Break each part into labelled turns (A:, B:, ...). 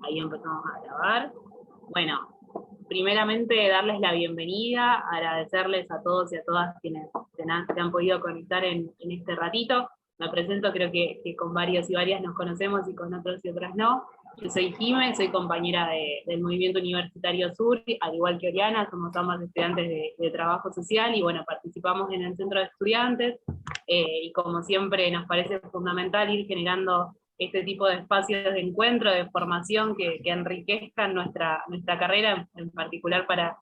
A: Ahí empezamos a grabar. Bueno, primeramente darles la bienvenida, agradecerles a todos y a todas quienes se han podido conectar en este ratito. Me presento, creo que con varios y varias nos conocemos y con otros y otras no. Yo soy Jime, soy compañera del Movimiento Universitario Sur, al igual que Oriana, somos ambas estudiantes de Trabajo Social y bueno, participamos en el Centro de Estudiantes y como siempre nos parece fundamental ir generando este tipo de espacios de encuentro, de formación que enriquezcan nuestra carrera, en particular para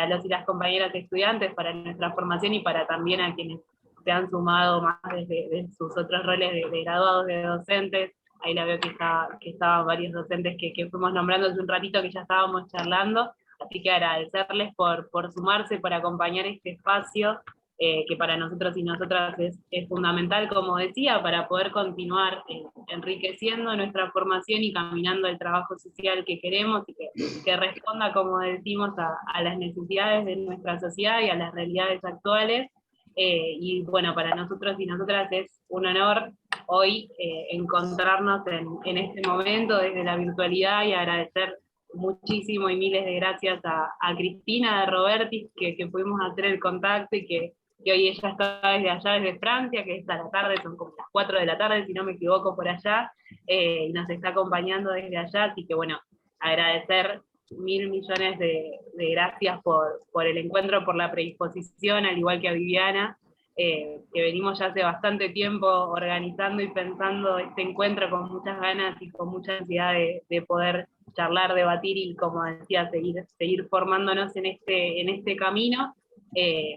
A: los y las compañeras estudiantes, para nuestra formación y para también a quienes se han sumado más desde sus otros roles de graduados, de docentes. Ahí la veo que estaban varios docentes que fuimos nombrando hace un ratito que ya estábamos charlando, así que agradecerles por sumarse, por acompañar este espacio, que para nosotros y nosotras es fundamental, como decía, para poder continuar enriqueciendo nuestra formación y caminando el trabajo social que queremos y que responda, como decimos, a las necesidades de nuestra sociedad y a las realidades actuales. Y bueno, para nosotros y nosotras es un honor hoy encontrarnos en este momento desde la virtualidad y agradecer muchísimo y miles de gracias a Cristina de Robertis, que pudimos hacer el contacto y que hoy ella está desde allá, desde Francia, que es a la tarde, son como las 4 de la tarde, si no me equivoco, por allá, y nos está acompañando desde allá, así que bueno, agradecer 1000 millones de gracias por el encuentro, por la predisposición, al igual que a Viviana, que venimos ya hace bastante tiempo organizando y pensando este encuentro con muchas ganas y con mucha ansiedad de poder charlar, debatir y, como decía, seguir formándonos en este camino.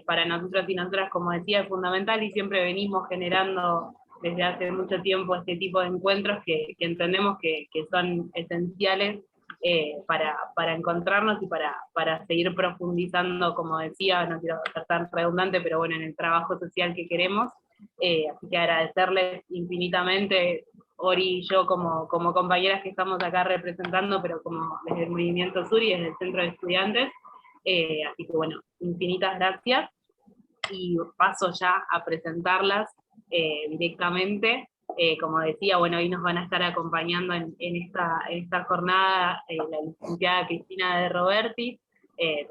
A: Para nosotros y nosotras, como decía, es fundamental y siempre venimos generando desde hace mucho tiempo este tipo de encuentros que entendemos que son esenciales para encontrarnos y para seguir profundizando, como decía, no quiero ser tan redundante, pero bueno, en el trabajo social que queremos. Así que agradecerles infinitamente, Ori y yo como compañeras que estamos acá representando, pero como desde el Movimiento Sur y desde el Centro de Estudiantes. Así que bueno, infinitas gracias, y paso ya a presentarlas directamente. Como decía, bueno, hoy nos van a estar acompañando en esta jornada la licenciada Cristina de Robertis,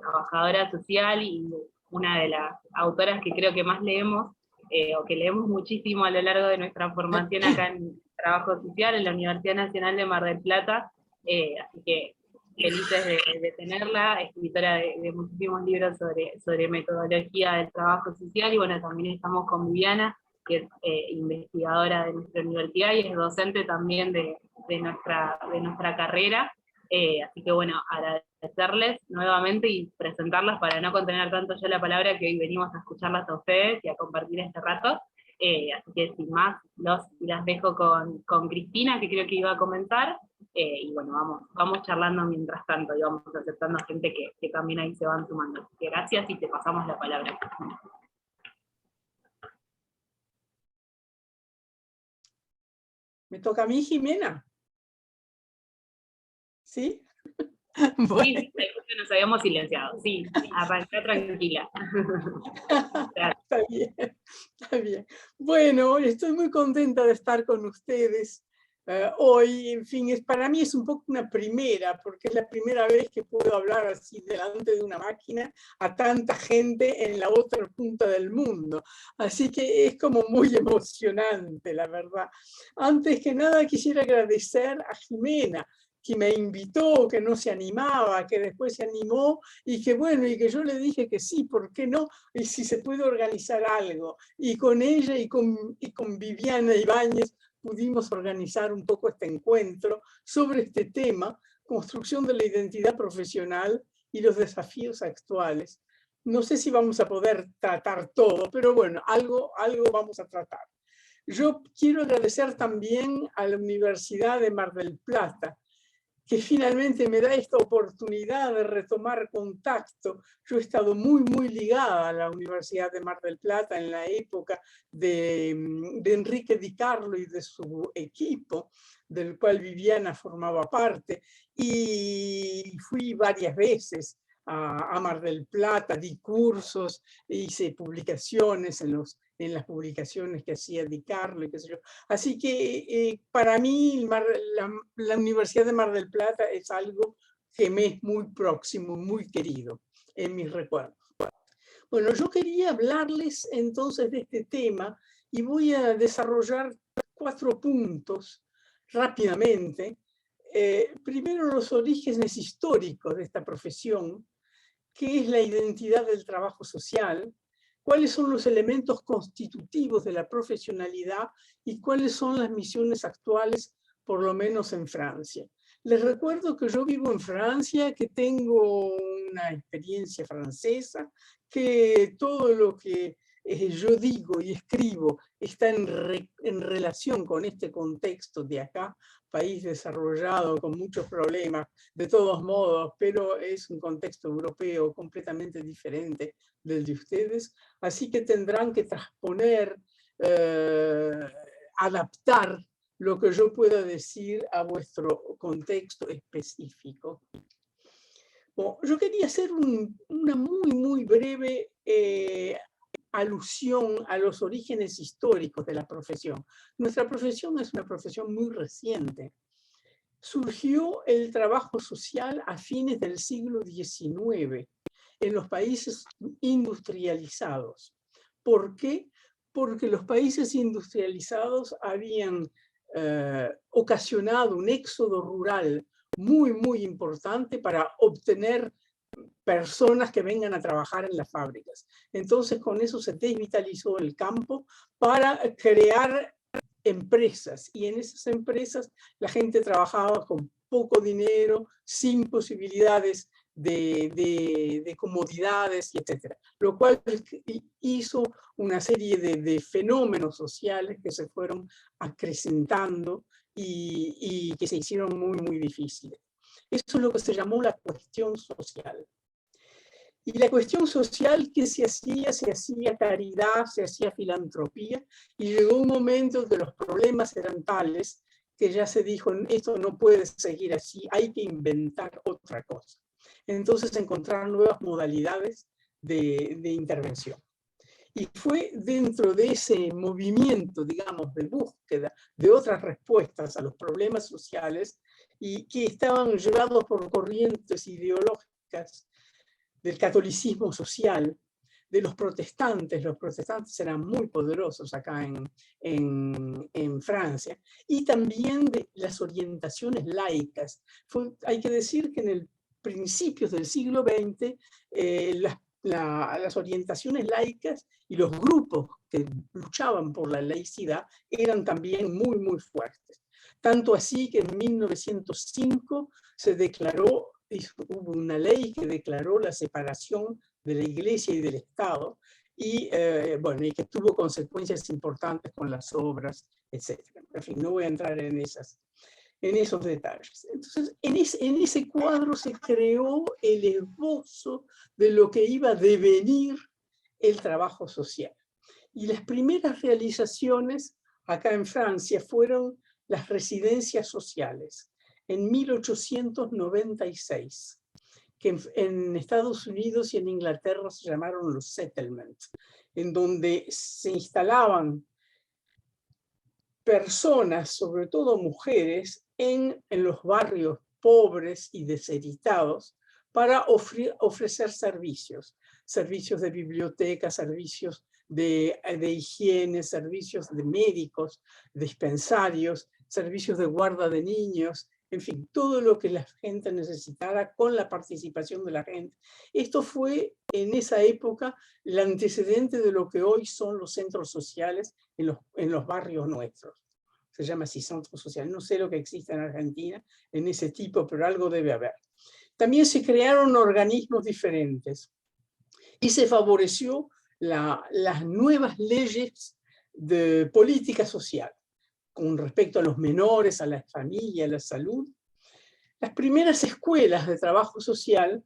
A: trabajadora social y una de las autoras que creo que más leemos, o que leemos muchísimo a lo largo de nuestra formación acá en Trabajo Social, en la Universidad Nacional de Mar del Plata, así que felices de tenerla, escritora de muchísimos libros sobre metodología del trabajo social, y bueno, también estamos con Viviana, que es investigadora de nuestra universidad y es docente también de nuestra carrera, así que bueno, agradecerles nuevamente y presentarlas para no contener tanto yo la palabra, que hoy venimos a escucharlas a ustedes y a compartir este rato. Así que sin más, las dejo con Cristina, que creo que iba a comenzar, y bueno, vamos charlando mientras tanto, y vamos aceptando a gente que también ahí se van sumando. Así que gracias y te pasamos la palabra.
B: ¿Me toca a mí, Jimena? ¿Sí?
A: Bueno. Sí, nos habíamos silenciado. Sí, arranca tranquila.
B: Está bien, está bien. Bueno, estoy muy contenta de estar con ustedes hoy. En fin, para mí es un poco una primera, porque es la primera vez que puedo hablar así delante de una máquina a tanta gente en la otra punta del mundo. Así que es como muy emocionante, la verdad. Antes que nada, quisiera agradecer a Jimena, que me invitó, que no se animaba, que después se animó y que bueno, y que yo le dije que sí, ¿por qué no? Y si se puede organizar algo. Y con ella y con Viviana Ibáñez pudimos organizar un poco este encuentro sobre este tema, construcción de la identidad profesional y los desafíos actuales. No sé si vamos a poder tratar todo, pero bueno, algo vamos a tratar. Yo quiero agradecer también a la Universidad de Mar del Plata, que finalmente me da esta oportunidad de retomar contacto. Yo he estado muy ligada a la Universidad de Mar del Plata en la época de Enrique Di Carlo y de su equipo, del cual Viviana formaba parte, y fui varias veces a Mar del Plata, di cursos, hice publicaciones en las publicaciones que hacía Di Carlo, y qué sé yo. Así que para mí la Universidad de Mar del Plata es algo que me es muy próximo, muy querido en mis recuerdos. Bueno, yo quería hablarles entonces de este tema y voy a desarrollar 4 puntos rápidamente. Primero, los orígenes históricos de esta profesión, qué es la identidad del trabajo social, cuáles son los elementos constitutivos de la profesionalidad y cuáles son las misiones actuales, por lo menos en Francia. Les recuerdo que yo vivo en Francia, que tengo una experiencia francesa, que todo lo que yo digo y escribo está en relación con este contexto de acá, país desarrollado con muchos problemas, de todos modos, pero es un contexto europeo completamente diferente del de ustedes, así que tendrán que transponer, adaptar lo que yo pueda decir a vuestro contexto específico. Bueno, yo quería hacer una muy breve alusión a los orígenes históricos de la profesión. Nuestra profesión es una profesión muy reciente. Surgió el trabajo social a fines del siglo XIX en los países industrializados. ¿Por qué? Porque los países industrializados habían ocasionado un éxodo rural muy importante para obtener personas que vengan a trabajar en las fábricas. Entonces, con eso se desvitalizó el campo para crear empresas, y en esas empresas la gente trabajaba con poco dinero, sin posibilidades de comodidades, etc. Lo cual hizo una serie de fenómenos sociales que se fueron acrecentando y que se hicieron muy difíciles. Eso es lo que se llamó la cuestión social. Y la cuestión social que se hacía caridad, se hacía filantropía, y llegó un momento que los problemas eran tales que ya se dijo, esto no puede seguir así, hay que inventar otra cosa. Entonces encontraron nuevas modalidades de intervención. Y fue dentro de ese movimiento, digamos, de búsqueda de otras respuestas a los problemas sociales y que estaban llevados por corrientes ideológicas del catolicismo social, de los protestantes eran muy poderosos acá en Francia, y también de las orientaciones laicas. Hay que decir que en el principios del siglo XX, las orientaciones laicas y los grupos que luchaban por la laicidad eran también muy fuertes. Tanto así que en 1905 se declaró, hubo una ley que declaró la separación de la Iglesia y del Estado, y, bueno, y que tuvo consecuencias importantes con las obras, etc. En fin, no voy a entrar en esos detalles. Entonces, en ese cuadro se creó el esbozo de lo que iba a devenir el trabajo social. Y las primeras realizaciones acá en Francia fueron las residencias sociales, en 1896, que en Estados Unidos y en Inglaterra se llamaron los settlements, en donde se instalaban personas, sobre todo mujeres, en los barrios pobres y deshabitados para ofrecer servicios de biblioteca, servicios de higiene, servicios de médicos, dispensarios, servicios de guarda de niños, en fin, todo lo que la gente necesitara con la participación de la gente. Esto fue en esa época el antecedente de lo que hoy son los centros sociales en los barrios nuestros. Se llama así, centro social. No sé lo que existe en Argentina en ese tipo, pero algo debe haber. También se crearon organismos diferentes y se favoreció las nuevas leyes de política social con respecto a los menores, a la familia, a la salud. Las primeras escuelas de trabajo social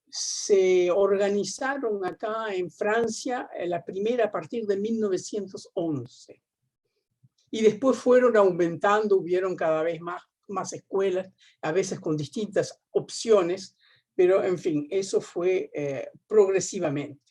B: se organizaron acá en Francia, la primera a partir de 1911. Y después fueron aumentando, hubieron cada vez más escuelas, a veces con distintas opciones, pero en fin, eso fue progresivamente.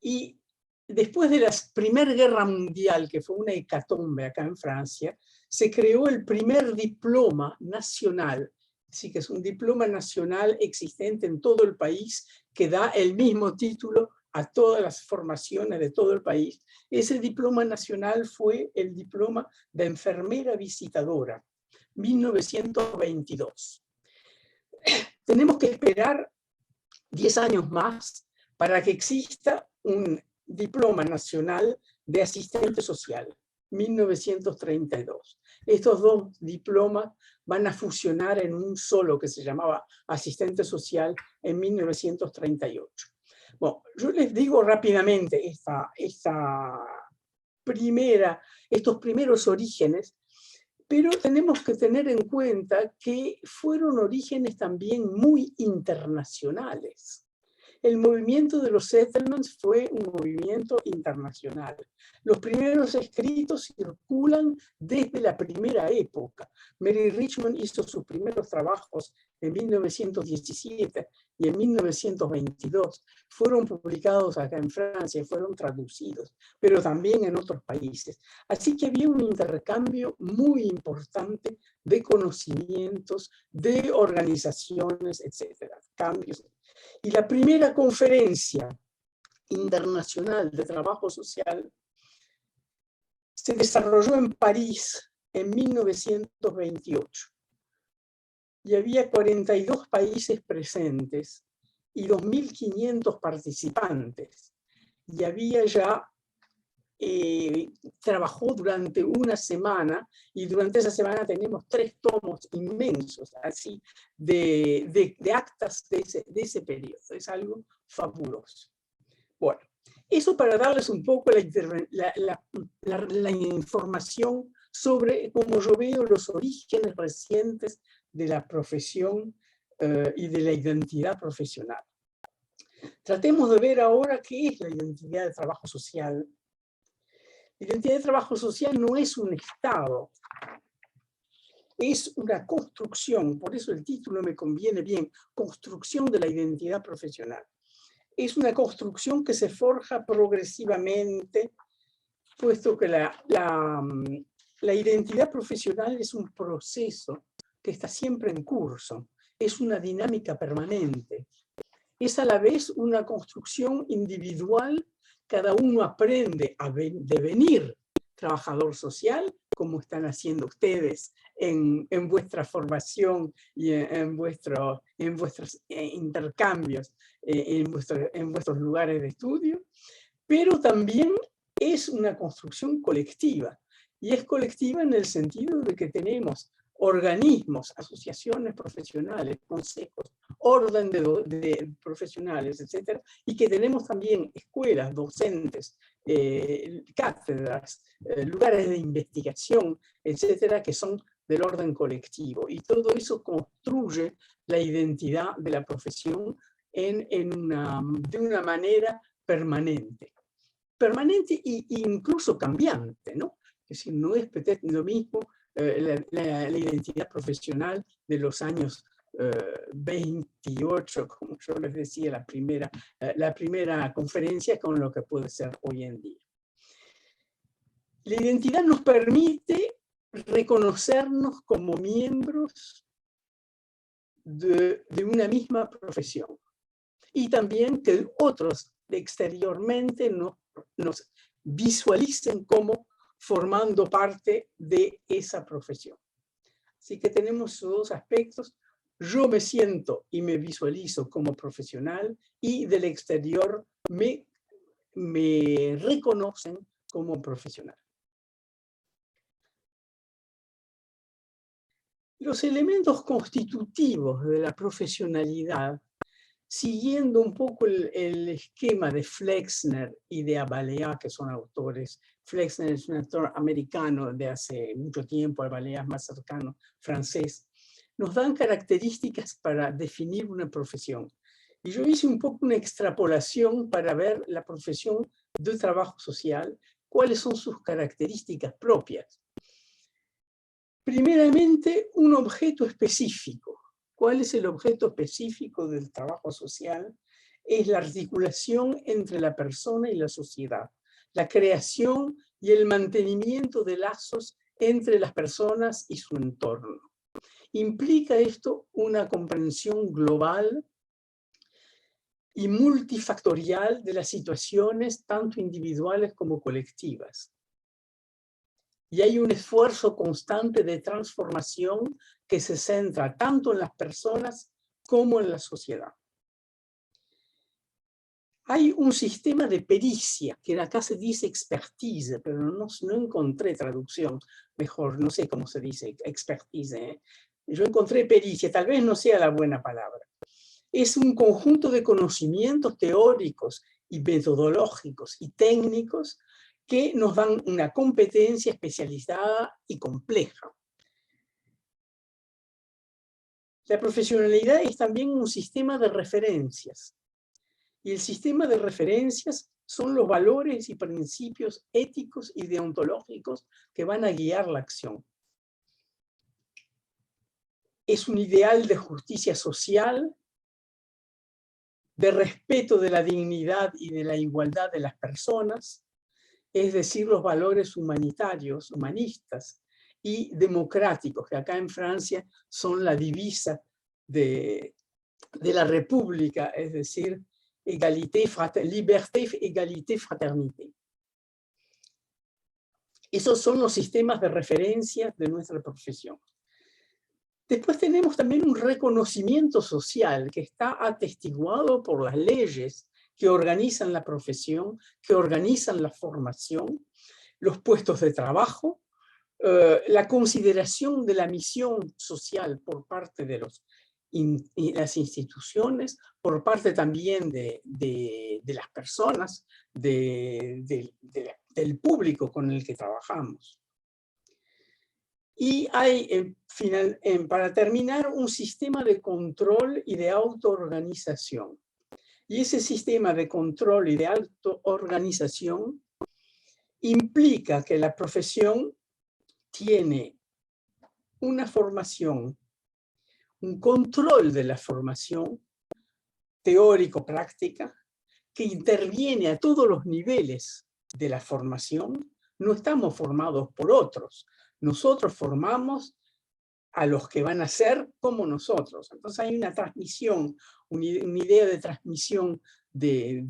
B: Y después de la Primera Guerra Mundial, que fue una hecatombe acá en Francia, se creó el primer diploma nacional, así que es un diploma nacional existente en todo el país, que da el mismo título a todas las formaciones de todo el país. Ese diploma nacional fue el diploma de enfermera visitadora, 1922. Tenemos que esperar 10 años más para que exista un diploma nacional de asistente social, 1932. Estos dos diplomas van a fusionar en un solo que se llamaba asistente social en 1938. Bueno, yo les digo rápidamente estos primeros orígenes, pero tenemos que tener en cuenta que fueron orígenes también muy internacionales. El movimiento de los settlements fue un movimiento internacional. Los primeros escritos circulan desde la primera época. Mary Richmond hizo sus primeros trabajos en 1917 y en 1922 fueron publicados acá en Francia, fueron traducidos, pero también en otros países. Así que había un intercambio muy importante de conocimientos, de organizaciones, etcétera, cambios. Y la primera conferencia internacional de trabajo social se desarrolló en París en 1928. Y había 42 países presentes y 2.500 participantes. Y había ya, trabajó durante una semana, y durante esa semana tenemos 3 tomos inmensos, así, de actas de ese periodo. Es algo fabuloso. Bueno, eso para darles un poco la información sobre cómo yo veo los orígenes recientes de la profesión y de la identidad profesional. Tratemos de ver ahora qué es la identidad de trabajo social. La identidad de trabajo social no es un estado, es una construcción, por eso el título me conviene bien, construcción de la identidad profesional. Es una construcción que se forja progresivamente, puesto que la identidad profesional es un proceso que está siempre en curso, es una dinámica permanente. Es a la vez una construcción individual, cada uno aprende a devenir trabajador social, como están haciendo ustedes en vuestra formación y en vuestros intercambios, en vuestros lugares de estudio, pero también es una construcción colectiva, y es colectiva en el sentido de que tenemos organismos, asociaciones profesionales, consejos, orden de profesionales, etcétera, y que tenemos también escuelas, docentes, cátedras, lugares de investigación, etcétera, que son del orden colectivo. Y todo eso construye la identidad de la profesión de una manera permanente. Permanente e incluso cambiante, ¿no? Es decir, no es lo mismo la identidad profesional de los años 28, como yo les decía, la primera conferencia, con lo que puede ser hoy en día. La identidad nos permite reconocernos como miembros de una misma profesión, y también que otros exteriormente nos visualicen como formando parte de esa profesión. Así que tenemos esos dos aspectos. Yo me siento y me visualizo como profesional, y del exterior me reconocen como profesional. Los elementos constitutivos de la profesionalidad, siguiendo un poco el esquema de Flexner y de Abaléa, que son autores. Flexner es un autor americano de hace mucho tiempo, Abaléa es más cercano, francés. Nos dan características para definir una profesión. Y yo hice un poco una extrapolación para ver la profesión de trabajo social, cuáles son sus características propias. Primeramente, un objeto específico. ¿Cuál es el objeto específico del trabajo social? Es la articulación entre la persona y la sociedad, la creación y el mantenimiento de lazos entre las personas y su entorno. Implica esto una comprensión global y multifactorial de las situaciones, tanto individuales como colectivas. Y hay un esfuerzo constante de transformación que se centra tanto en las personas como en la sociedad. Hay un sistema de pericia, que acá se dice expertise, pero no encontré traducción mejor, no sé cómo se dice expertise, ¿eh? Yo encontré pericia, tal vez no sea la buena palabra. Es un conjunto de conocimientos teóricos y metodológicos y técnicos que nos dan una competencia especializada y compleja. La profesionalidad es también un sistema de referencias. Y el sistema de referencias son los valores y principios éticos y deontológicos que van a guiar la acción. Es un ideal de justicia social, de respeto de la dignidad y de la igualdad de las personas, es decir, los valores humanitarios, humanistas y democráticos, que acá en Francia son la divisa de la República, es decir, liberté, égalité, fraternité. Esos son los sistemas de referencia de nuestra profesión. Después tenemos también un reconocimiento social que está atestiguado por las leyes que organizan la profesión, que organizan la formación, los puestos de trabajo, la consideración de la misión social por parte de las instituciones, por parte también de las personas, del público con el que trabajamos. Y hay, para terminar, un sistema de control y de autoorganización. Y ese sistema de control y de autoorganización implica que la profesión tiene una formación, un control de la formación teórico-práctica que interviene a todos los niveles de la formación. No estamos formados por otros. Nosotros formamos a los que van a ser como nosotros. Entonces hay una transmisión, una idea de transmisión que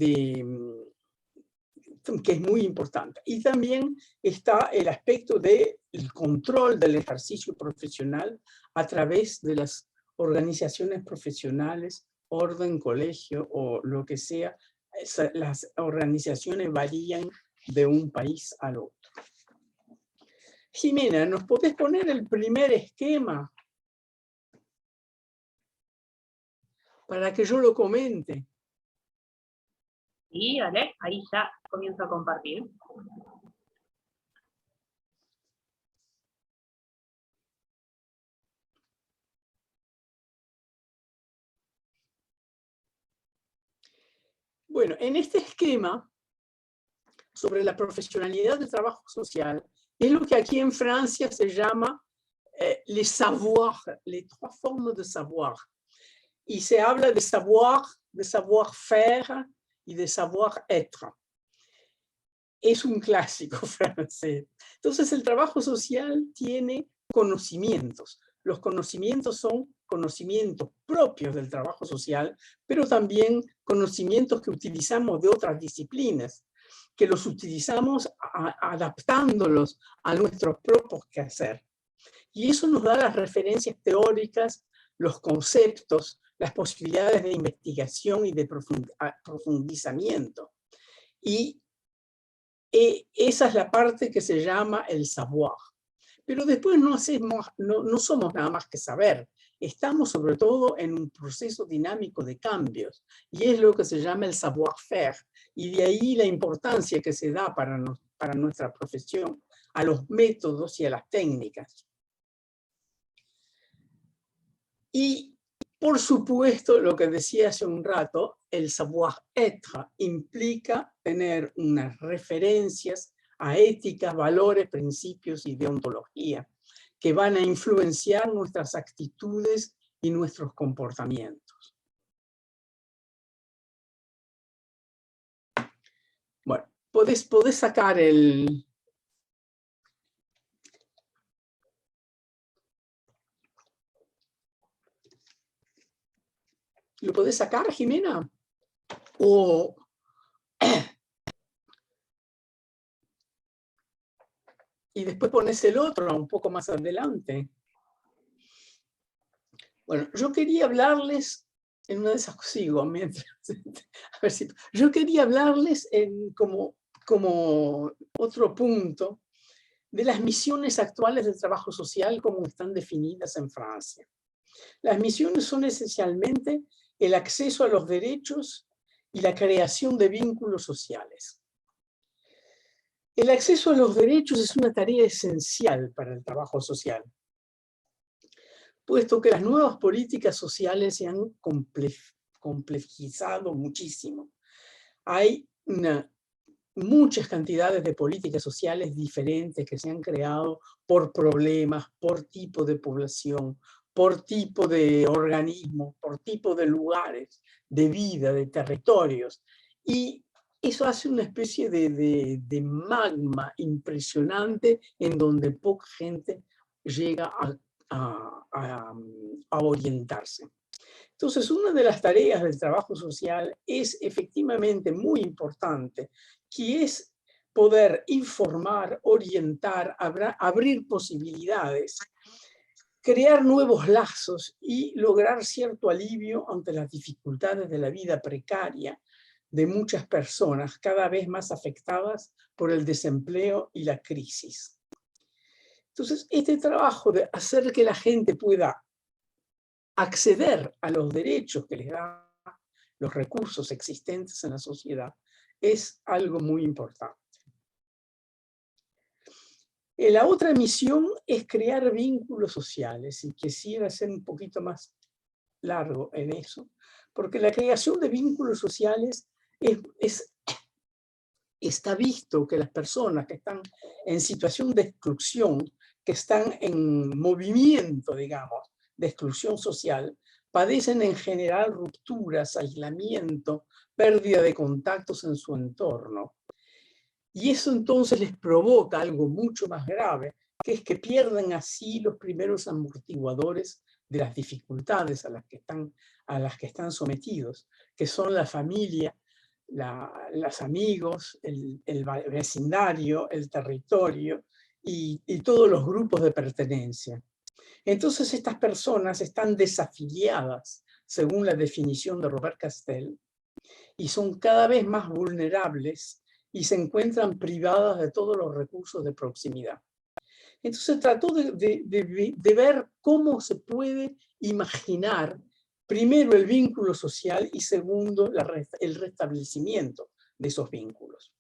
B: es muy importante. Y también está el aspecto del control del ejercicio profesional a través de las organizaciones profesionales, orden, colegio o lo que sea. Las organizaciones varían de un país al otro. Jimena, ¿nos podés poner el primer esquema para que yo lo comente?
A: Sí, dale, ahí ya comienzo a compartir.
B: Bueno, en este esquema sobre la profesionalidad del trabajo social, es lo que aquí en Francia se llama les savoirs, les trois formes de savoir. Y se habla de savoir-faire y de savoir-être. Es un clásico francés. Entonces el trabajo social tiene conocimientos. Los conocimientos son conocimientos propios del trabajo social, pero también conocimientos que utilizamos de otras disciplinas, que los utilizamos adaptándolos a nuestros propios quehacer. Y eso nos da las referencias teóricas, los conceptos, las posibilidades de investigación y de profundizamiento. Y esa es la parte que se llama el savoir. Pero después no somos nada más que saber. Estamos sobre todo en un proceso dinámico de cambios. Y es lo que se llama el savoir-faire. Y de ahí la importancia que se da para nuestra profesión a los métodos y a las técnicas. Y, por supuesto, lo que decía hace un rato, el savoir-être implica tener unas referencias a éticas, valores, principios y deontología que van a influenciar nuestras actitudes y nuestros comportamientos. Bueno, podés sacar el... ¿Lo podés sacar, Jimena? O... y después pones el otro un poco más adelante. Bueno, yo quería hablarles, en una de esas sigo, mientras, a ver si, yo quería hablarles como otro punto de las misiones actuales del trabajo social como están definidas en Francia. Las misiones son esencialmente el acceso a los derechos y la creación de vínculos sociales. El acceso a los derechos es una tarea esencial para el trabajo social, puesto que las nuevas políticas sociales se han complejizado muchísimo. Hay muchas cantidades de políticas sociales diferentes que se han creado por problemas, por tipo de población, por tipo de organismo, por tipo de lugares, de vida, de territorios. Y eso hace una especie de magma impresionante en donde poca gente llega a orientarse. Entonces, una de las tareas del trabajo social es efectivamente muy importante, que es poder informar, orientar, abrir posibilidades, crear nuevos lazos y lograr cierto alivio ante las dificultades de la vida precaria de muchas personas cada vez más afectadas por el desempleo y la crisis. Entonces, este trabajo de hacer que la gente pueda acceder a los derechos que les dan los recursos existentes en la sociedad es algo muy importante. La otra misión es crear vínculos sociales, y quisiera ser un poquito más largo en eso, porque la creación de vínculos sociales está visto que las personas que están en situación de exclusión, que están en movimiento, digamos, de exclusión social, padecen en general rupturas, aislamiento, pérdida de contactos en su entorno. Y eso entonces les provoca algo mucho más grave, que es que pierden así los primeros amortiguadores de las dificultades a las que están sometidos, que son la familia, los amigos, el vecindario, el territorio y todos los grupos de pertenencia. Entonces estas personas están desafiliadas, según la definición de Robert Castel, y son cada vez más vulnerables y se encuentran privadas de todos los recursos de proximidad. Entonces trató de ver cómo se puede imaginar, primero, el vínculo social y segundo, el restablecimiento de esos vínculos.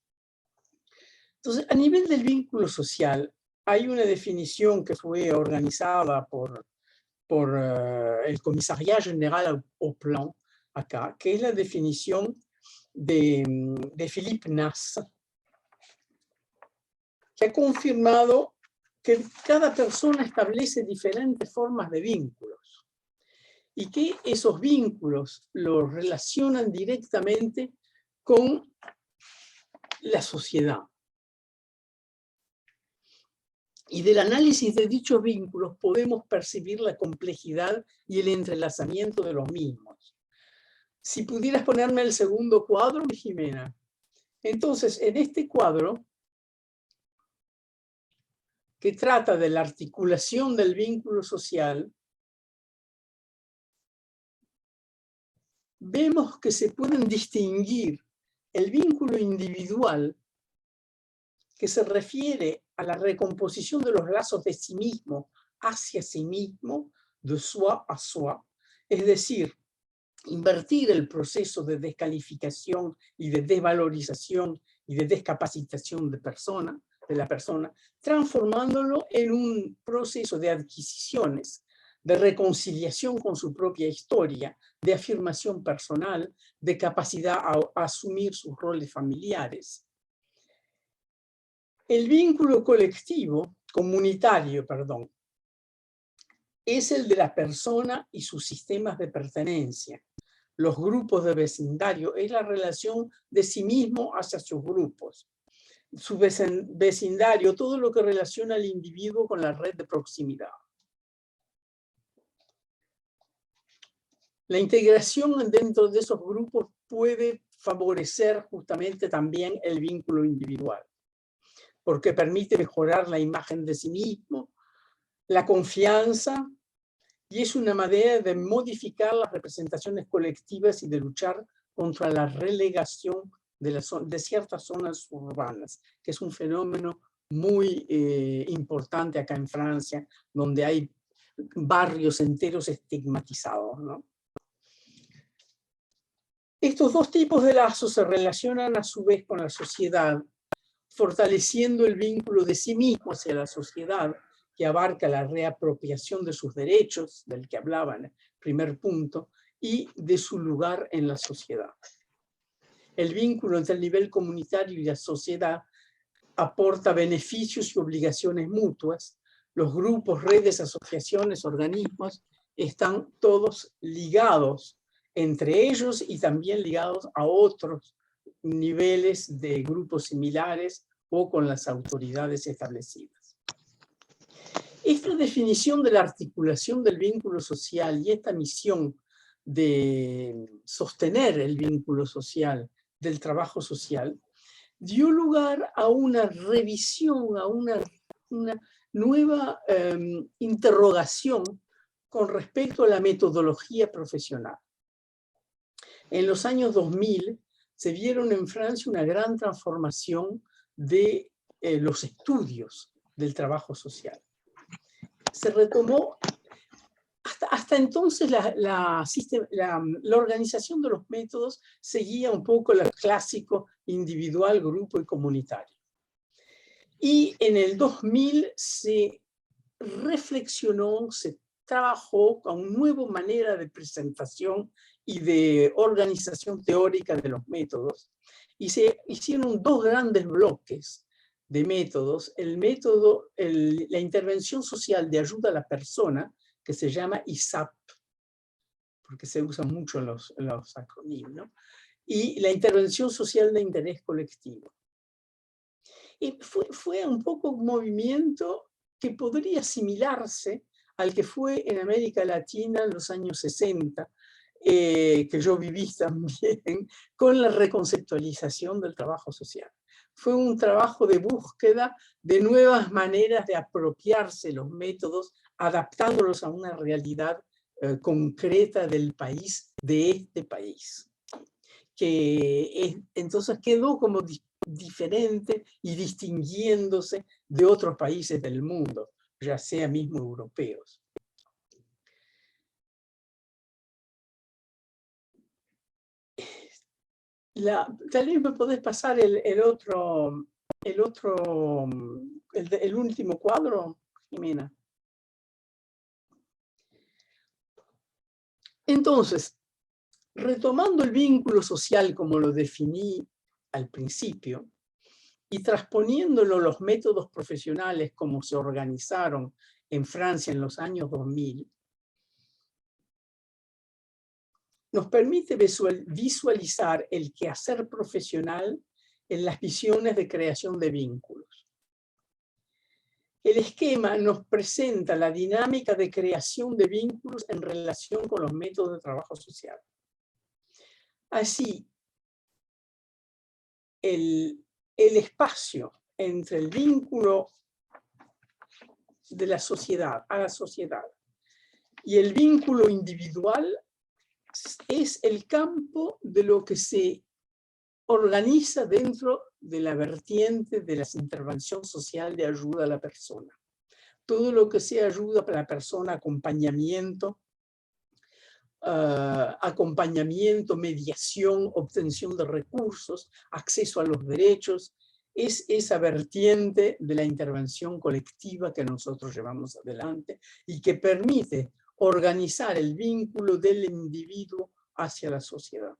B: Entonces, a nivel del vínculo social, hay una definición que fue organizada por el Commissariat Général au Plan, acá, que es la definición de Philippe Nass, que ha confirmado que cada persona establece diferentes formas de vínculos y que esos vínculos los relacionan directamente con la sociedad. Y del análisis de dichos vínculos podemos percibir la complejidad y el entrelazamiento de los mismos. Si pudieras ponerme el segundo cuadro, Jimena. Entonces, en este cuadro, que trata de la articulación del vínculo social, vemos que se pueden distinguir el vínculo individual, que se refiere a la recomposición de los lazos de sí mismo hacia sí mismo, de soi a soi, es decir, invertir el proceso de descalificación y de desvalorización y de descapacitación de la persona, transformándolo en un proceso de adquisiciones, de reconciliación con su propia historia, de afirmación personal, de capacidad a asumir sus roles familiares. El vínculo colectivo, comunitario, perdón, es el de la persona y sus sistemas de pertenencia. Los grupos de vecindario es la relación de sí mismo hacia sus grupos. Su vecindario, todo lo que relaciona al individuo con la red de proximidad. La integración dentro de esos grupos puede favorecer justamente también el vínculo individual, porque permite mejorar la imagen de sí mismo, la confianza, y es una manera de modificar las representaciones colectivas y de luchar contra la relegación de ciertas zonas urbanas, que es un fenómeno muy importante acá en Francia, donde hay barrios enteros estigmatizados, ¿no? Estos dos tipos de lazos se relacionan a su vez con la sociedad, fortaleciendo el vínculo de sí mismo hacia la sociedad, que abarca la reapropiación de sus derechos, del que hablaba en el primer punto, y de su lugar en la sociedad. El vínculo entre el nivel comunitario y la sociedad aporta beneficios y obligaciones mutuas. Los grupos, redes, asociaciones, organismos están todos ligados entre ellos y también ligados a otros niveles de grupos similares o con las autoridades establecidas. Esta definición de la articulación del vínculo social y esta misión de sostener el vínculo social, del trabajo social, dio lugar a una revisión, a una nueva interrogación con respecto a la metodología profesional. En los años 2000 se vieron en Francia una gran transformación de los estudios del trabajo social. Se retomó, hasta entonces la organización de los métodos seguía un poco el clásico individual, grupo y comunitario. Y en el 2000 se reflexionó, se trabajó con una nueva manera de presentación y de organización teórica de los métodos, y se hicieron dos grandes bloques de métodos. El método, la intervención social de ayuda a la persona, que se llama ISAP, porque se usan mucho los acrónimos, ¿no? Y la intervención social de interés colectivo. Y fue un poco un movimiento que podría asimilarse al que fue en América Latina en los años 60, que yo viví también, con la reconceptualización del trabajo social. Fue un trabajo de búsqueda de nuevas maneras de apropiarse los métodos, adaptándolos a una realidad concreta del país, de este país. Entonces quedó como diferente y distinguiéndose de otros países del mundo, ya sea mismo europeos. Tal vez me podés pasar el último cuadro, Jimena. Entonces, retomando el vínculo social como lo definí al principio, y transponiéndolo los métodos profesionales como se organizaron en Francia en los años 2000, nos permite visualizar el quehacer profesional en las visiones de creación de vínculos. El esquema nos presenta la dinámica de creación de vínculos en relación con los métodos de trabajo social. Así, el espacio entre el vínculo de la sociedad a la sociedad y el vínculo individual es el campo de lo que se organiza dentro de la vertiente de la intervención social de ayuda a la persona. Todo lo que sea ayuda para la persona, acompañamiento, mediación, obtención de recursos, acceso a los derechos, es esa vertiente de la intervención colectiva que nosotros llevamos adelante y que permite organizar el vínculo del individuo hacia la sociedad.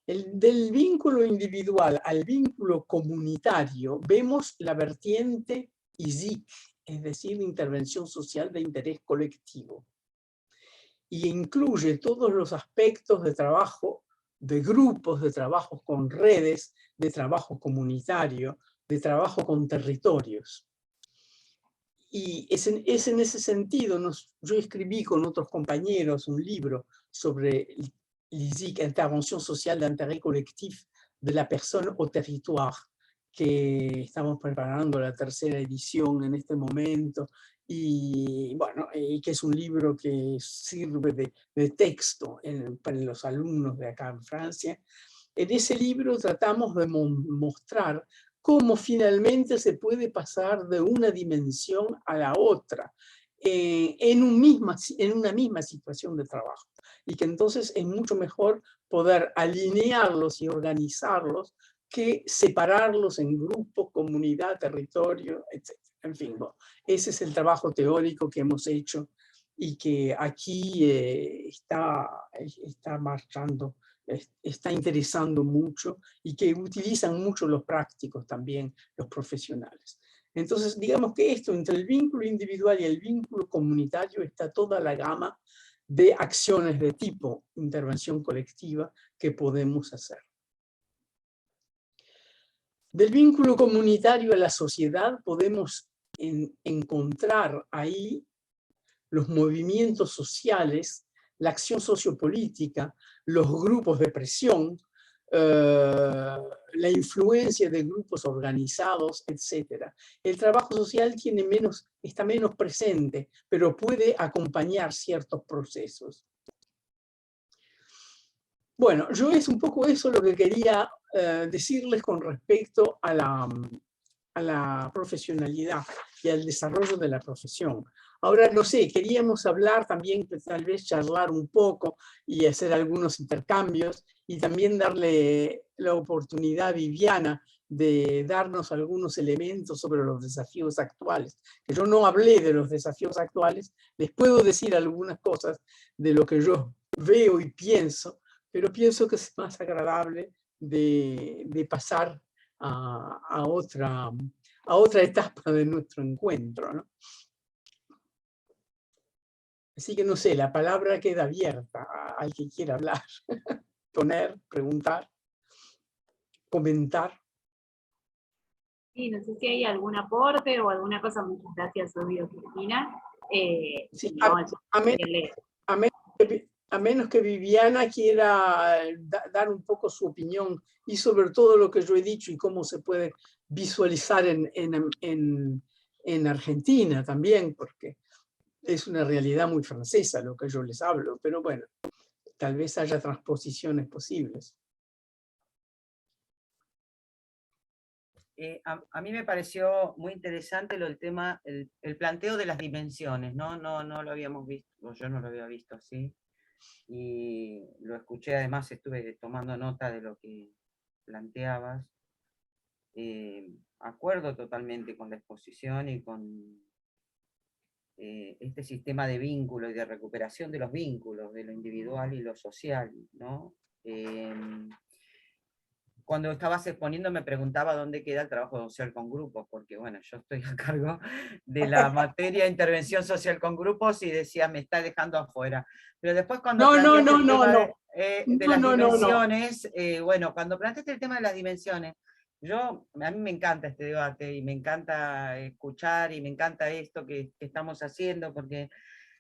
B: Del vínculo individual al vínculo comunitario vemos la vertiente ISIC, es decir, intervención social de interés colectivo, y incluye todos los aspectos de trabajo, de grupos de trabajo con redes, de trabajo comunitario, de trabajo con territorios. Y es en ese sentido, yo escribí con otros compañeros un libro sobre l'ISIC, Intervención Social d'Intérêt Collectif de la Personne au Territoire, que estamos preparando la tercera edición en este momento, y bueno, que es un libro que sirve de texto para los alumnos de acá en Francia. En ese libro tratamos de mostrar cómo finalmente se puede pasar de una dimensión a la otra en una misma situación de trabajo, y que entonces es mucho mejor poder alinearlos y organizarlos que separarlos en grupo, comunidad, territorio, etc. En fin, bueno, ese es el trabajo teórico que hemos hecho y que aquí está marchando, está interesando mucho, y que utilizan mucho los prácticos también, los profesionales. Entonces, digamos que esto, entre el vínculo individual y el vínculo comunitario, está toda la gama de acciones de tipo intervención colectiva que podemos hacer. Del vínculo comunitario a la sociedad podemos encontrar ahí los movimientos sociales, la acción sociopolítica, los grupos de presión, la influencia de grupos organizados, etc. El trabajo social está menos presente, pero puede acompañar ciertos procesos. Bueno, yo es un poco eso lo que quería decirles con respecto a la profesionalidad y al desarrollo de la profesión. Ahora, no sé, queríamos hablar también, pues, tal vez charlar un poco y hacer algunos intercambios, y también darle la oportunidad a Viviana de darnos algunos elementos sobre los desafíos actuales. Que yo no hablé de los desafíos actuales, les puedo decir algunas cosas de lo que yo veo y pienso, pero pienso que es más agradable de pasar a otra etapa de nuestro encuentro, ¿no? Así que no sé, la palabra queda abierta al que quiera hablar, poner, preguntar, comentar.
A: Sí, no sé si hay algún aporte o alguna cosa. Muchas gracias, obvio, Cristina.
B: Sí,
A: No,
B: a menos que Viviana quiera dar un poco su opinión, y sobre todo lo que yo he dicho y cómo se puede visualizar en Argentina también, porque es una realidad muy francesa lo que yo les hablo, pero bueno, tal vez haya transposiciones posibles.
C: A mí me pareció muy interesante el tema, el planteo de las dimensiones, ¿no? No lo habíamos visto, yo no lo había visto así, y lo escuché, además estuve tomando nota de lo que planteabas. Acuerdo totalmente con la exposición y con este sistema de vínculo y de recuperación de los vínculos, de lo individual y lo social, ¿no? Cuando estabas exponiendo me preguntaba dónde queda el trabajo social con grupos, porque bueno, yo estoy a cargo de la materia de intervención social con grupos y decía, me está dejando afuera. Pero después cuando planteaste el tema de las dimensiones, bueno, cuando planteaste el tema de las dimensiones, a mí me encanta este debate y me encanta escuchar y me encanta esto que estamos haciendo, porque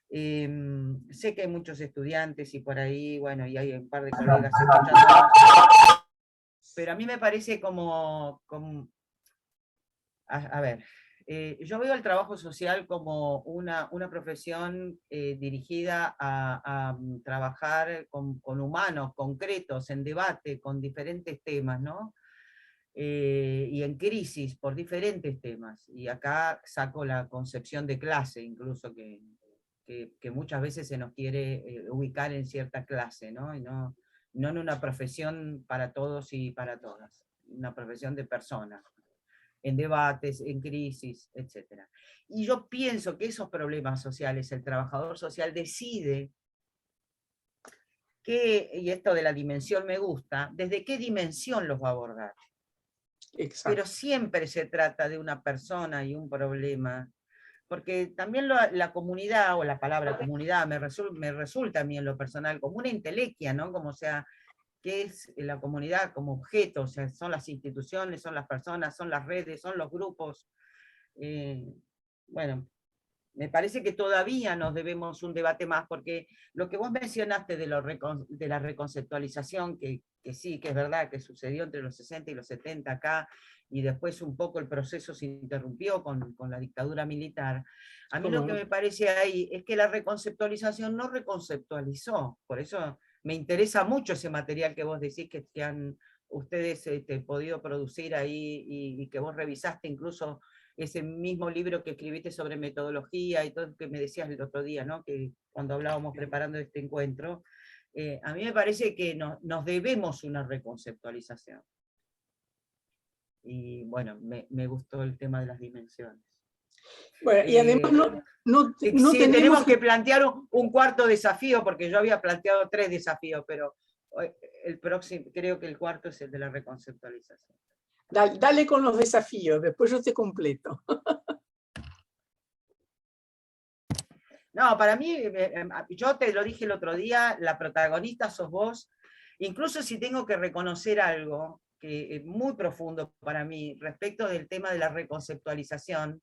C: sé que hay muchos estudiantes y por ahí, bueno, y hay un par de colegas escuchándonos. Pero a mí me parece a ver, yo veo el trabajo social como una profesión dirigida a trabajar con humanos concretos, en debate, con diferentes temas, ¿no? Y en crisis por diferentes temas. Y acá saco la concepción de clase, incluso que muchas veces se nos quiere ubicar en cierta clase, ¿no? Y no en una profesión para todos y para todas, una profesión de personas, en debates, en crisis, etc. Y yo pienso que esos problemas sociales, el trabajador social decide y esto de la dimensión me gusta, desde qué dimensión los va a abordar.
B: Exacto.
C: Pero siempre se trata de una persona y un problema. Porque también la comunidad, o la palabra comunidad, me resulta a mí en lo personal como una entelequia, ¿no? Como sea, ¿qué es la comunidad como objeto? O sea, son las instituciones, son las personas, son las redes, son los grupos. Bueno, me parece que todavía nos debemos un debate más, porque lo que vos mencionaste de la reconceptualización, que sí, que es verdad, que sucedió entre los 60 y los 70 acá, y después un poco el proceso se interrumpió con la dictadura militar. A mí lo que me parece ahí es que la reconceptualización no reconceptualizó, por eso me interesa mucho ese material que vos decís que han ustedes podido producir ahí, y que vos revisaste incluso ese mismo libro que escribiste sobre metodología y todo lo que me decías el otro día, ¿no? Que cuando hablábamos preparando este encuentro, a mí me parece que nos debemos una reconceptualización. Y bueno, me gustó el tema de las dimensiones.
B: Bueno, y además no
C: sí,
B: tenemos...
C: tenemos que plantear un cuarto desafío, porque yo había planteado 3 desafíos, pero el próximo, creo que el cuarto es el de la reconceptualización.
B: Dale con los desafíos, después yo te completo.
C: No, para mí, yo te lo dije el otro día, la protagonista sos vos, incluso si tengo que reconocer algo que es muy profundo para mí respecto del tema de la reconceptualización.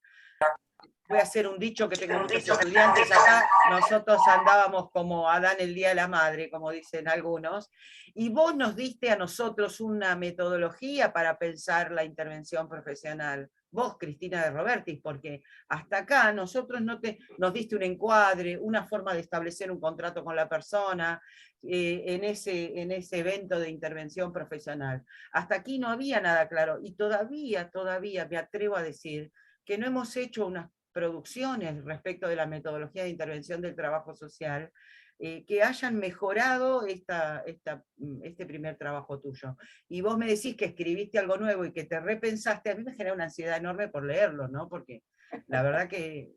C: Voy a hacer un dicho que tengo muchos estudiantes acá, nosotros andábamos como Adán el día de la madre, como dicen algunos, y vos nos diste a nosotros una metodología para pensar la intervención profesional. Vos, Cristina de Robertis, porque hasta acá nosotros nos diste un encuadre, una forma de establecer un contrato con la persona, en ese evento de intervención profesional. Hasta aquí no había nada claro, y todavía me atrevo a decir que no hemos hecho unas producciones respecto de la metodología de intervención del trabajo social, que hayan mejorado este primer trabajo tuyo. Y vos me decís que escribiste algo nuevo y que te repensaste, a mí me genera una ansiedad enorme por leerlo, ¿no? Porque la verdad que...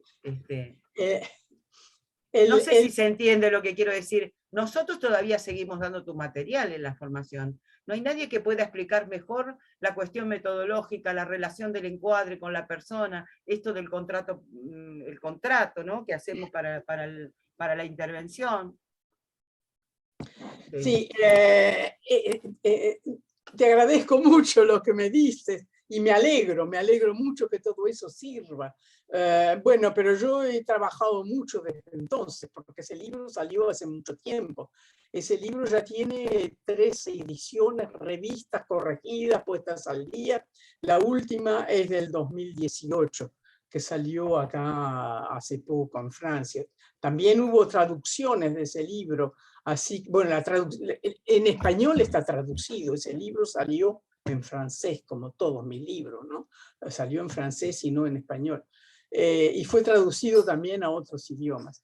C: no sé si se entiende lo que quiero decir. Nosotros todavía seguimos dando tu material en la formación. No hay nadie que pueda explicar mejor la cuestión metodológica, la relación del encuadre con la persona, esto del contrato, el contrato, ¿no? Que hacemos para la intervención.
B: Sí, te agradezco mucho lo que me dices y me alegro mucho que todo eso sirva. Bueno, pero yo he trabajado mucho desde entonces, porque ese libro salió hace mucho tiempo. Ese libro ya tiene 13 ediciones, revistas corregidas, puestas al día. La última es del 2018, que salió acá hace poco en Francia. También hubo traducciones de ese libro. Así, bueno, en español está traducido, ese libro salió en francés, como todos mis libros, ¿no? Salió en francés y no en español. Y fue traducido también a otros idiomas.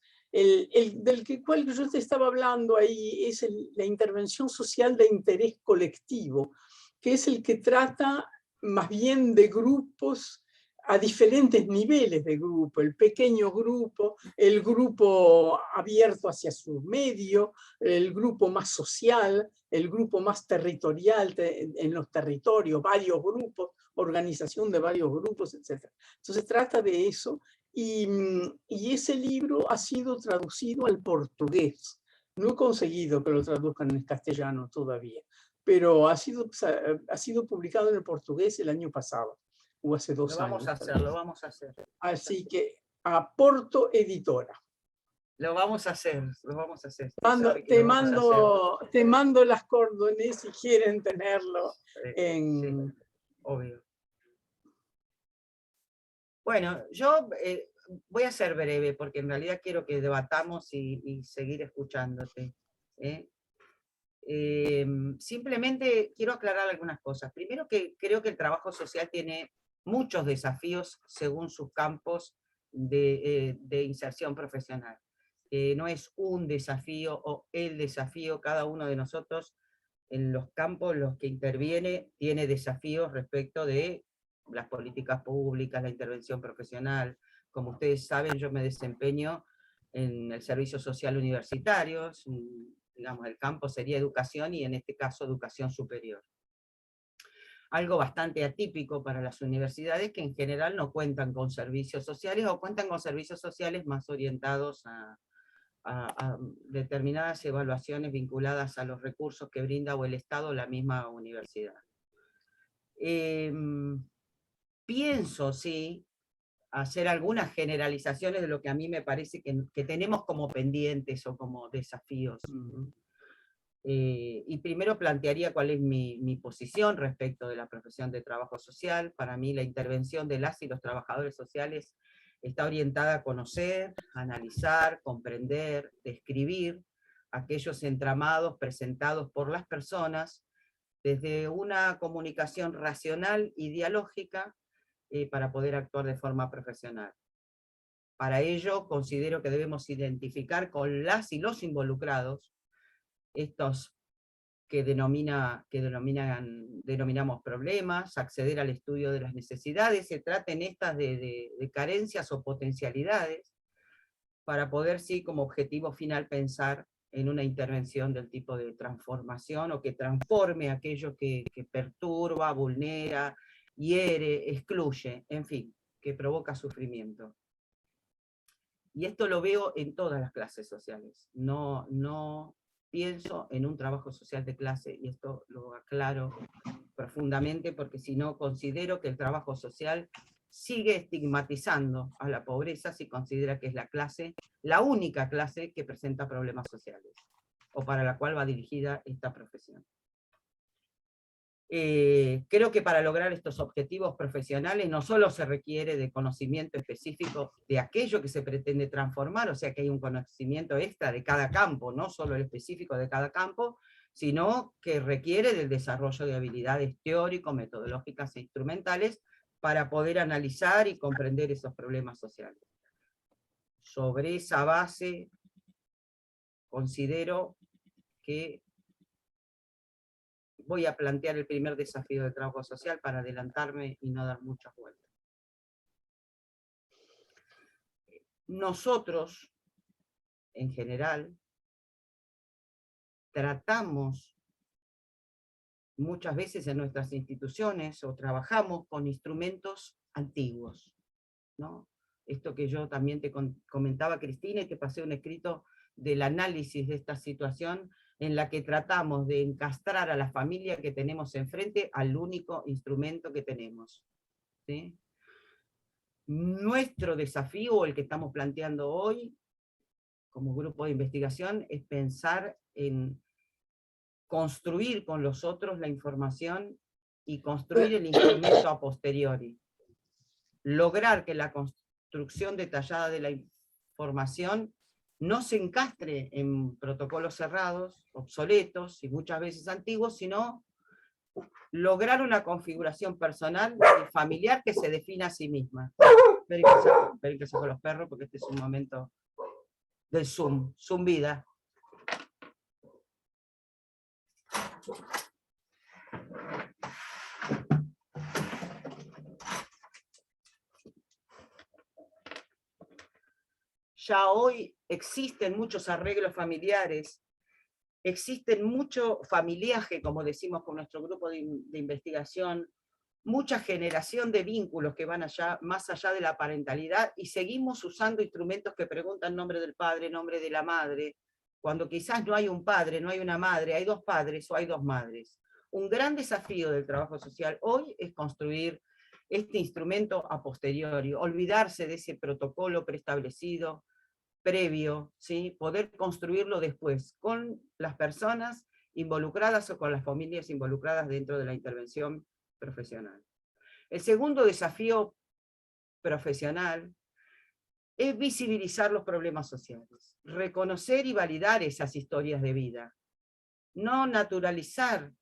B: Cual yo te estaba hablando ahí es la intervención social de interés colectivo, que es el que trata más bien de grupos a diferentes niveles de grupo, el pequeño grupo, el grupo abierto hacia su medio, el grupo más social, el grupo más territorial en los territorios, varios grupos, organización de varios grupos, etc. Entonces trata de eso y ese libro ha sido traducido al portugués. No he conseguido que lo traduzcan en castellano todavía, pero ha sido publicado en el portugués el año pasado. O hace 2 años.
C: Lo vamos a hacer.
B: Así que a Porto Editora.
C: Lo vamos a hacer.
B: Te mando las coordenadas si quieren tenerlo.
C: Sí, obvio. Bueno, yo voy a ser breve porque en realidad quiero que debatamos y seguir escuchándote. Simplemente quiero aclarar algunas cosas. Primero, que creo que el trabajo social tiene muchos desafíos según sus campos de inserción profesional. No es un desafío o el desafío, cada uno de nosotros en los campos en los que interviene tiene desafíos respecto de las políticas públicas, la intervención profesional. Como ustedes saben, yo me desempeño en el servicio social universitario, digamos, el campo sería educación y en este caso educación superior. algo bastante atípico para las universidades, que en general no cuentan con servicios sociales, o cuentan con servicios sociales más orientados a determinadas evaluaciones vinculadas a los recursos que brinda o el Estado o la misma universidad. Pienso, sí, hacer algunas generalizaciones de lo que a mí me parece que tenemos como pendientes o como desafíos. Y primero plantearía cuál es mi posición respecto de la profesión de trabajo social. Para mí la intervención de las y los trabajadores sociales está orientada a conocer, analizar, comprender, describir aquellos entramados presentados por las personas desde una comunicación racional y dialógica para poder actuar de forma profesional. Para ello considero que debemos identificar con las y los involucrados estos que denominamos problemas, acceder al estudio de las necesidades, se traten estas de carencias o potencialidades, para poder, sí, como objetivo final pensar en una intervención del tipo de transformación, o que transforme aquello que perturba, vulnera, hiere, excluye, en fin, que provoca sufrimiento. Y esto lo veo en todas las clases sociales, no pienso en un trabajo social de clase, y esto lo aclaro profundamente, porque si no considero que el trabajo social sigue estigmatizando a la pobreza si considera que es la única clase que presenta problemas sociales, o para la cual va dirigida esta profesión. Creo que para lograr estos objetivos profesionales no solo se requiere de conocimiento específico de aquello que se pretende transformar, o sea que hay un conocimiento extra de cada campo, no solo el específico de cada campo, sino que requiere del desarrollo de habilidades teórico-metodológicas e instrumentales para poder analizar y comprender esos problemas sociales. Sobre esa base, considero que voy a plantear el primer desafío de trabajo social para adelantarme y no dar muchas vueltas. Nosotros, en general, tratamos muchas veces en nuestras instituciones, o trabajamos con instrumentos antiguos, ¿no? Esto que yo también te comentaba, Cristina, y te pasé un escrito del análisis de esta situación, en la que tratamos de encastrar a la familia que tenemos enfrente al único instrumento que tenemos, ¿sí? Nuestro desafío, el que estamos planteando hoy, como grupo de investigación, es pensar en construir con los otros la información y construir el instrumento a posteriori. Lograr que la construcción detallada de la información no se encastre en protocolos cerrados, obsoletos y muchas veces antiguos, sino lograr una configuración personal y familiar que se defina a sí misma. Esperen que saco los perros, porque este es un momento del Zoom vida. Ya hoy existen muchos arreglos familiares, existen mucho familiaje, como decimos con nuestro grupo de investigación, mucha generación de vínculos que van más allá de la parentalidad, y seguimos usando instrumentos que preguntan nombre del padre, nombre de la madre, cuando quizás no hay un padre, no hay una madre, hay dos padres o hay dos madres. Un gran desafío del trabajo social hoy es construir este instrumento a posteriori, olvidarse de ese protocolo preestablecido, previo, ¿sí? Poder construirlo después, con las personas involucradas o con las familias involucradas dentro de la intervención profesional. El segundo desafío profesional es visibilizar los problemas sociales, reconocer y validar esas historias de vida, no naturalizar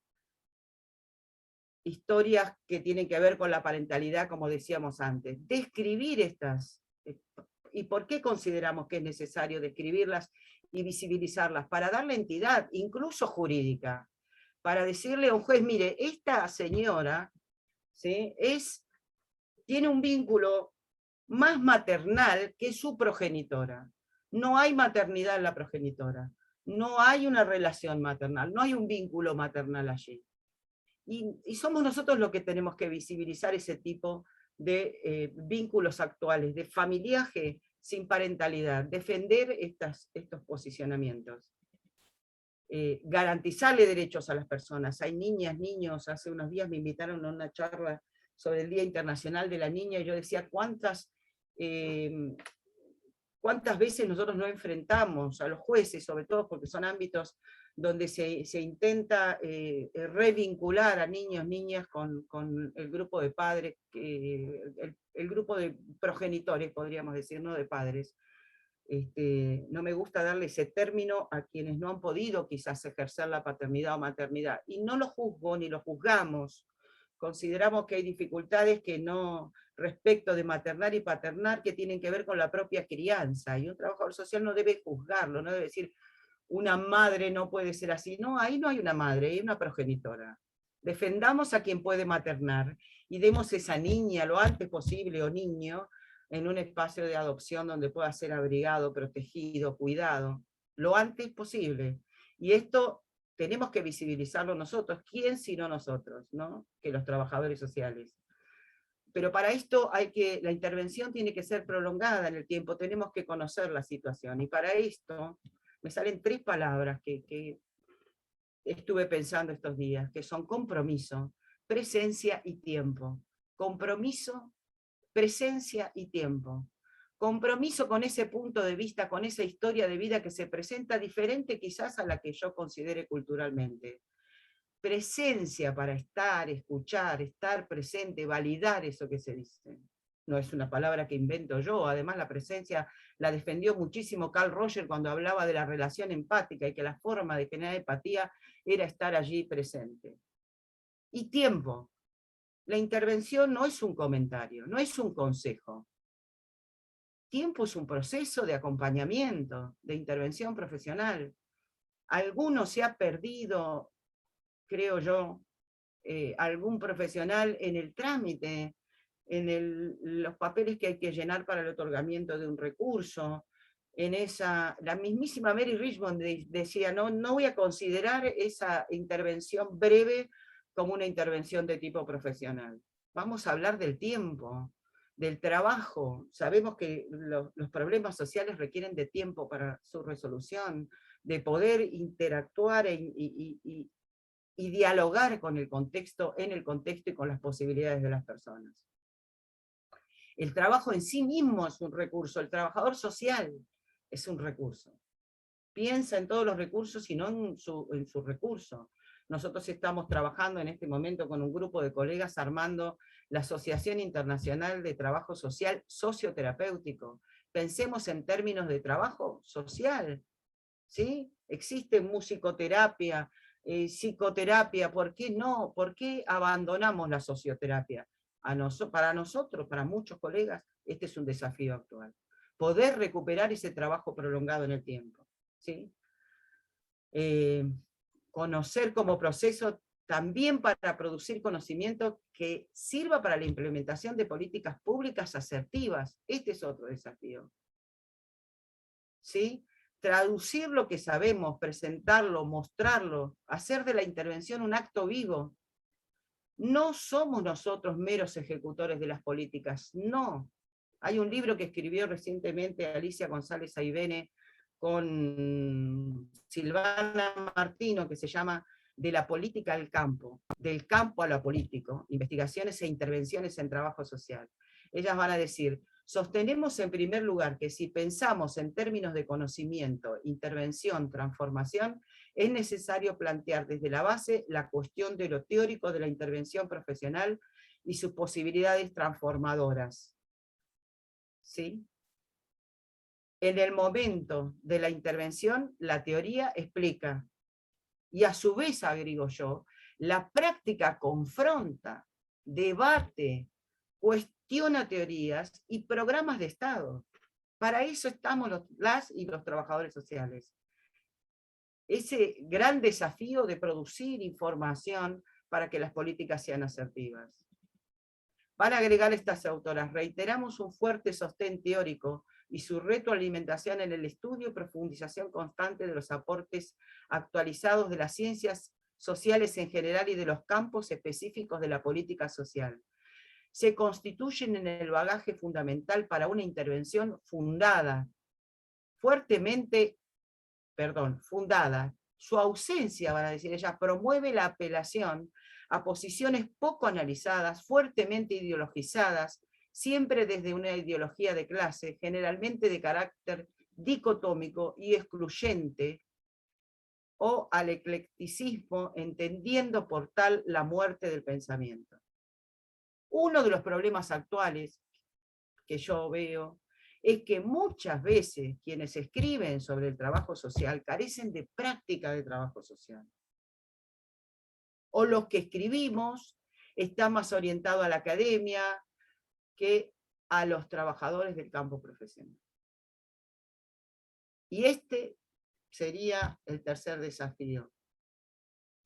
C: historias que tienen que ver con la parentalidad, como decíamos antes, describir estas. ¿Y por qué consideramos que es necesario describirlas y visibilizarlas? Para darle entidad, incluso jurídica, para decirle a un juez, mire, esta señora, ¿sí?, tiene un vínculo más maternal que su progenitora. No hay maternidad en la progenitora, no hay una relación maternal, no hay un vínculo maternal allí. Y somos nosotros los que tenemos que visibilizar ese tipo de vínculos actuales, de familiaje sin parentalidad, defender estos posicionamientos. Garantizarle derechos a las personas. Hay niñas, niños, hace unos días me invitaron a una charla sobre el Día Internacional de la Niña, y yo decía cuántas veces nosotros no enfrentamos a los jueces, sobre todo porque son ámbitos donde se intenta revincular a niños, niñas con el grupo de padres, el grupo de progenitores, podríamos decir, no de padres. No me gusta darle ese término a quienes no han podido quizás ejercer la paternidad o maternidad, y no lo juzgo ni lo juzgamos. Consideramos que hay dificultades que no, respecto de maternar y paternar, que tienen que ver con la propia crianza, y un trabajador social no debe juzgarlo, no debe decir, una madre no puede ser así. No, ahí no hay una madre, hay una progenitora. Defendamos a quien puede maternar, y demos esa niña lo antes posible, o niño, en un espacio de adopción donde pueda ser abrigado, protegido, cuidado, lo antes posible. Y esto tenemos que visibilizarlo nosotros. ¿Quién sino nosotros, ¿no? Que los trabajadores sociales. Pero para esto la intervención tiene que ser prolongada en el tiempo, tenemos que conocer la situación. Y para esto me salen 3 palabras que estuve pensando estos días, que son compromiso, presencia y tiempo. Compromiso, presencia y tiempo. Compromiso con ese punto de vista, con esa historia de vida que se presenta diferente quizás a la que yo considere culturalmente. Presencia para estar, escuchar, estar presente, validar eso que se dice. No es una palabra que invento yo, además la presencia la defendió muchísimo Carl Rogers cuando hablaba de la relación empática, y que la forma de generar empatía era estar allí presente. Y tiempo. La intervención no es un comentario, no es un consejo. Tiempo es un proceso de acompañamiento, de intervención profesional. Alguno se ha perdido, creo yo, algún profesional en el trámite, en los papeles que hay que llenar para el otorgamiento de un recurso. La mismísima Mary Richmond decía, no voy a considerar esa intervención breve como una intervención de tipo profesional. Vamos a hablar del tiempo, del trabajo. Sabemos que los problemas sociales requieren de tiempo para su resolución, de poder interactuar y dialogar con el contexto, en el contexto y con las posibilidades de las personas. El trabajo en sí mismo es un recurso, el trabajador social es un recurso. Piensa en todos los recursos y no en su recurso. Nosotros estamos trabajando en este momento con un grupo de colegas armando la Asociación Internacional de Trabajo Social Socioterapéutico. Pensemos en términos de trabajo social, ¿sí? Existe musicoterapia, psicoterapia, ¿por qué no? ¿Por qué abandonamos la socioterapia? Para nosotros, para muchos colegas, este es un desafío actual. Poder recuperar ese trabajo prolongado en el tiempo, ¿sí? Conocer como proceso también para producir conocimiento que sirva para la implementación de políticas públicas asertivas. Este es otro desafío, ¿sí? Traducir lo que sabemos, presentarlo, mostrarlo, hacer de la intervención un acto vivo. No somos nosotros meros ejecutores de las políticas, no. Hay un libro que escribió recientemente Alicia González Aivene con Silvana Martino, que se llama De la política al campo, del campo a lo político, investigaciones e intervenciones en trabajo social. Ellas van a decir, sostenemos en primer lugar que si pensamos en términos de conocimiento, intervención, transformación, es necesario plantear desde la base la cuestión de lo teórico de la intervención profesional y sus posibilidades transformadoras. ¿Sí? En el momento de la intervención, la teoría explica, y a su vez, agrego yo, la práctica confronta, debate, cuestiona teorías y programas de Estado. Para eso estamos las y los trabajadores sociales. Ese gran desafío de producir información para que las políticas sean asertivas. Van a agregar estas autoras, reiteramos un fuerte sostén teórico y su retroalimentación en el estudio y profundización constante de los aportes actualizados de las ciencias sociales en general y de los campos específicos de la política social. Se constituyen en el bagaje fundamental para una intervención fundada. Su ausencia, van a decir ellas, promueve la apelación a posiciones poco analizadas, fuertemente ideologizadas, siempre desde una ideología de clase, generalmente de carácter dicotómico y excluyente, o al eclecticismo, entendiendo por tal la muerte del pensamiento. Uno de los problemas actuales que yo veo es que muchas veces quienes escriben sobre el trabajo social carecen de práctica de trabajo social. O los que escribimos están más orientados a la academia que a los trabajadores del campo profesional. Y este sería el tercer desafío,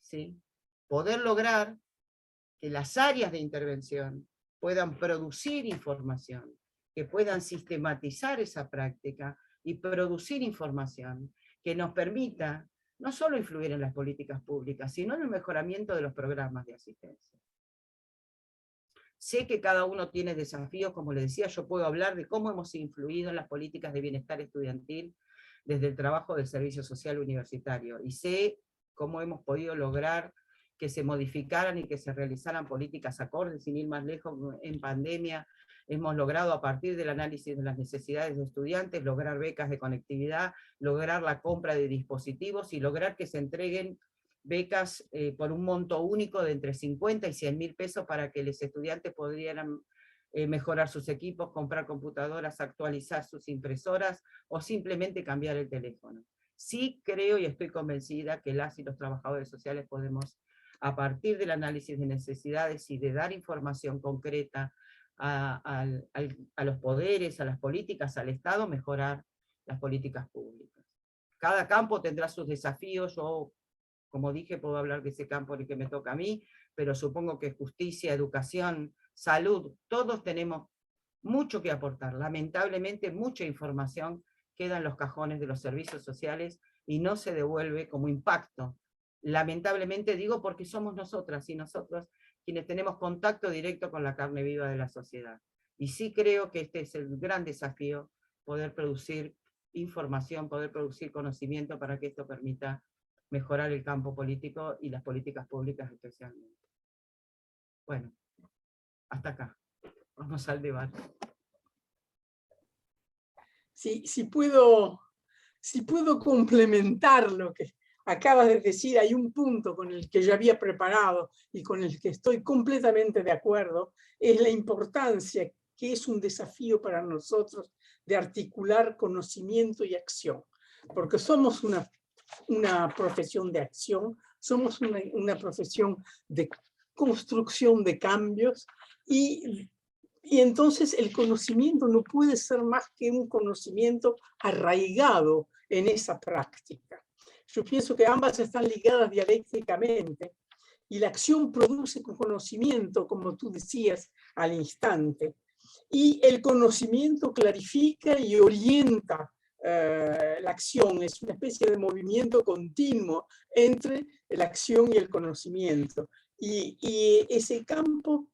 C: ¿sí? Poder lograr que las áreas de intervención puedan producir información, que puedan sistematizar esa práctica y producir información que nos permita no solo influir en las políticas públicas, sino en el mejoramiento de los programas de asistencia. Sé que cada uno tiene desafíos, como les decía, yo puedo hablar de cómo hemos influido en las políticas de bienestar estudiantil desde el trabajo del servicio social universitario, y sé cómo hemos podido lograr que se modificaran y que se realizaran políticas acordes, sin ir más lejos. En pandemia hemos logrado, a partir del análisis de las necesidades de estudiantes, lograr becas de conectividad, lograr la compra de dispositivos y lograr que se entreguen becas por un monto único de entre 50 y 100 mil pesos para que los estudiantes pudieran mejorar sus equipos, comprar computadoras, actualizar sus impresoras o simplemente cambiar el teléfono. Sí creo y estoy convencida que las y los trabajadores sociales podemos, a partir del análisis de necesidades y de dar información concreta a los poderes, a las políticas, al Estado, mejorar las políticas públicas. Cada campo tendrá sus desafíos. Yo, como dije, puedo hablar de ese campo en el que me toca a mí, pero supongo que justicia, educación, salud, todos tenemos mucho que aportar. Lamentablemente, mucha información queda en los cajones de los servicios sociales y no se devuelve como impacto. Lamentablemente digo porque somos nosotras y nosotros quienes tenemos contacto directo con la carne viva de la sociedad. Y sí creo que este es el gran desafío, poder producir información, poder producir conocimiento para que esto permita mejorar el campo político y las políticas públicas especialmente. Bueno, hasta acá. Vamos al debate.
B: Si puedo complementar lo que acabas de decir, hay un punto con el que yo había preparado y con el que estoy completamente de acuerdo, es la importancia que es un desafío para nosotros de articular conocimiento y acción, porque somos una profesión de acción, somos una profesión de construcción de cambios y entonces el conocimiento no puede ser más que un conocimiento arraigado en esa práctica. Yo pienso que ambas están ligadas dialécticamente y la acción produce conocimiento, como tú decías, al instante. Y el conocimiento clarifica y orienta la acción, es una especie de movimiento continuo entre la acción y el conocimiento. Y ese campo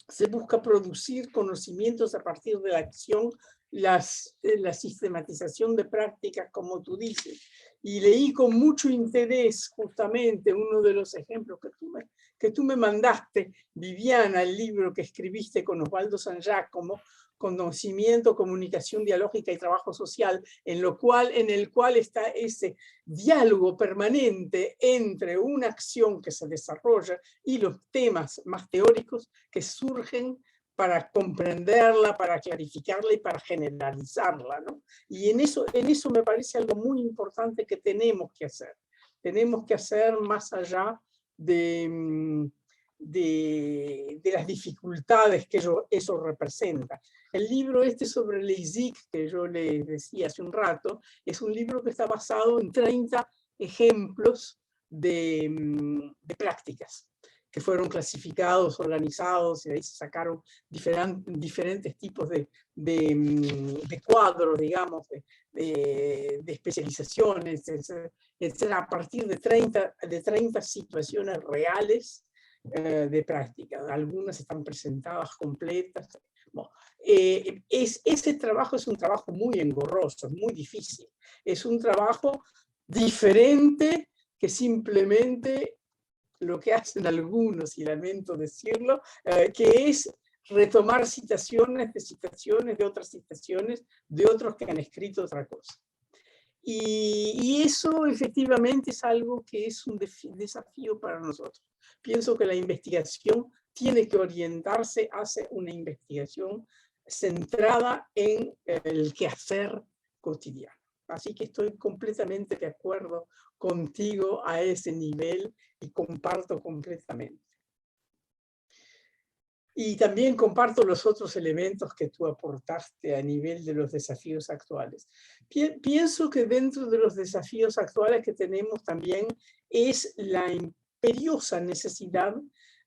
B: se busca producir conocimientos a partir de la acción, la sistematización de prácticas, como tú dices. Y leí con mucho interés justamente uno de los ejemplos que tú me mandaste, Viviana, el libro que escribiste con Osvaldo San Giacomo, Conocimiento, Comunicación Dialógica y Trabajo Social, en el cual está ese diálogo permanente entre una acción que se desarrolla y los temas más teóricos que surgen para comprenderla, para clarificarla y para generalizarla, ¿no? Y en eso me parece algo muy importante que tenemos que hacer. Tenemos que hacer más allá de las dificultades que eso representa. El libro sobre Leipzig, que yo les decía hace un rato, es un libro que está basado en 30 ejemplos de prácticas. que fueron clasificados, organizados, y de ahí se sacaron diferentes tipos de cuadros, digamos, de especializaciones, etcétera, a partir de 30 situaciones reales de práctica. Algunas están presentadas completas. Bueno, ese trabajo es un trabajo muy engorroso, muy difícil. Es un trabajo diferente que simplemente lo que hacen algunos, y lamento decirlo, que es retomar citaciones de otras citaciones, de otros que han escrito otra cosa. Y eso efectivamente es algo que es un desafío para nosotros. Pienso que la investigación tiene que orientarse hacia una investigación centrada en el quehacer cotidiano. Así que estoy completamente de acuerdo contigo a ese nivel y comparto completamente. Y también comparto los otros elementos que tú aportaste a nivel de los desafíos actuales. Pienso que dentro de los desafíos actuales que tenemos también es la imperiosa necesidad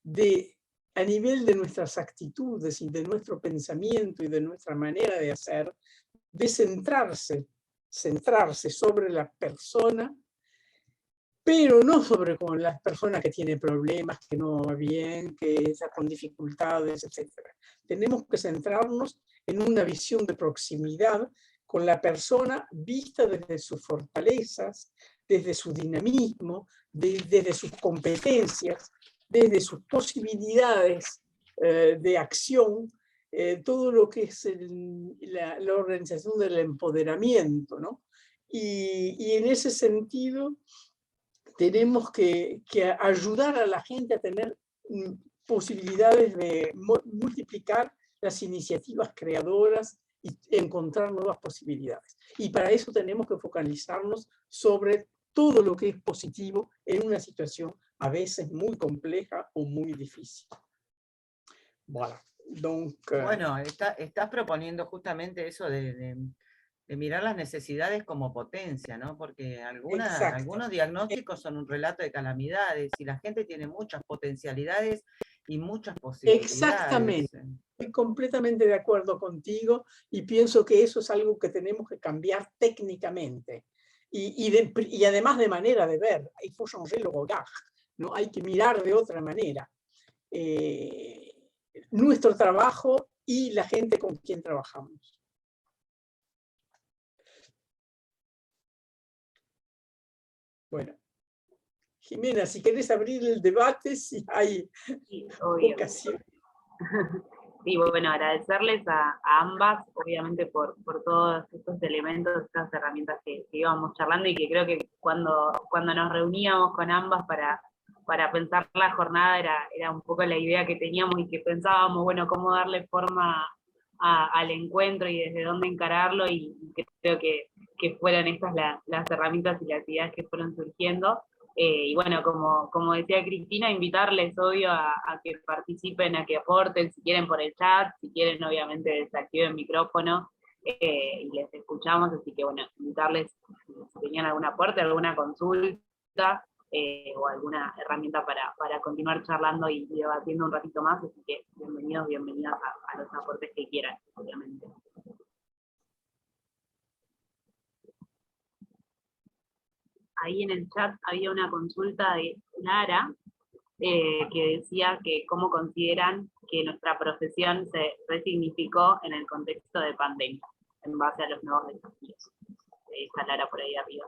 B: de, a nivel de nuestras actitudes y de nuestro pensamiento y de nuestra manera de hacer, de centrarse sobre la persona, pero no sobre con las personas que tienen problemas, que no va bien, que está con dificultades, etc. Tenemos que centrarnos en una visión de proximidad con la persona vista desde sus fortalezas, desde su dinamismo, desde sus competencias, desde sus posibilidades de acción, todo lo que es la organización del empoderamiento, ¿no? Y en ese sentido, tenemos que ayudar a la gente a tener posibilidades de multiplicar las iniciativas creadoras y encontrar nuevas posibilidades. Y para eso tenemos que focalizarnos sobre todo lo que es positivo en una situación a veces muy compleja o muy difícil. Voilà. Donc,
C: bueno, estás proponiendo justamente eso de mirar las necesidades como potencia, ¿no? Porque algunos diagnósticos son un relato de calamidades y la gente tiene muchas potencialidades y muchas posibilidades.
B: Exactamente. Estoy completamente de acuerdo contigo y pienso que eso es algo que tenemos que cambiar técnicamente. Y además de manera de ver, il faut changer le regard, ¿no? Hay que mirar de otra manera nuestro trabajo y la gente con quien trabajamos. Bueno, Jimena, si querés abrir el debate, si hay ocasión.
A: Sí, bueno, agradecerles a ambas, obviamente, por todos estos elementos, estas herramientas que íbamos charlando y que creo que cuando nos reuníamos con ambas para pensar la jornada era un poco la idea que teníamos y que pensábamos, bueno, cómo darle forma al encuentro y desde dónde encararlo, y creo que fueron estas las herramientas y las actividades que fueron surgiendo. Y bueno, como decía Cristina, invitarles, obvio, a que participen, a que aporten, si quieren por el chat, si quieren, obviamente, desactiven el micrófono y les escuchamos. Así que, bueno, invitarles si tenían algún aporte, alguna consulta o alguna herramienta para continuar charlando y debatiendo un ratito más. Así que bienvenidos, bienvenidas a los aportes que quieran, obviamente. Ahí en el chat había una consulta de Lara que decía que cómo consideran que nuestra profesión se resignificó en el contexto de pandemia, en base a los nuevos desafíos. Está Lara por ahí arriba.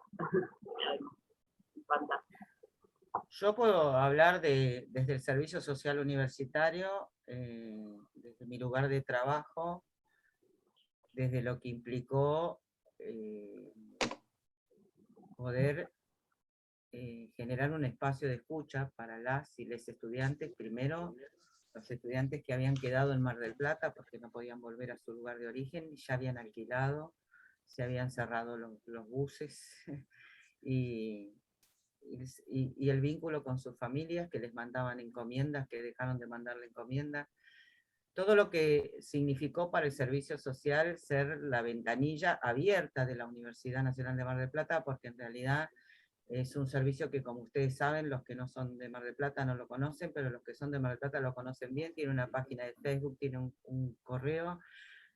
C: Yo puedo hablar desde el servicio social universitario, desde mi lugar de trabajo, desde lo que implicó poder generar un espacio de escucha para las y les estudiantes, primero los estudiantes que habían quedado en Mar del Plata porque no podían volver a su lugar de origen, y ya habían alquilado, se habían cerrado los buses, y el vínculo con sus familias que les mandaban encomiendas, que dejaron de mandarle encomiendas. Todo lo que significó para el servicio social ser la ventanilla abierta de la Universidad Nacional de Mar del Plata, porque en realidad Es un servicio que, como ustedes saben, los que no son de Mar del Plata no lo conocen, pero los que son de Mar del Plata lo conocen bien. Tiene una página de Facebook, tiene un correo,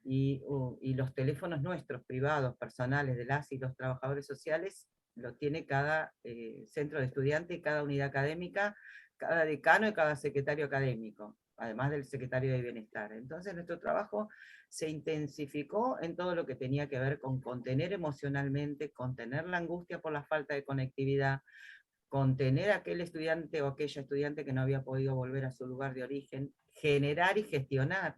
C: y los teléfonos nuestros, privados, personales, de las y los trabajadores sociales, los tiene cada centro de estudiante y cada unidad académica, cada decano y cada secretario académico, además del secretario de Bienestar. Entonces nuestro trabajo se intensificó en todo lo que tenía que ver con contener emocionalmente, contener la angustia por la falta de conectividad, contener a aquel estudiante o aquella estudiante que no había podido volver a su lugar de origen, generar y gestionar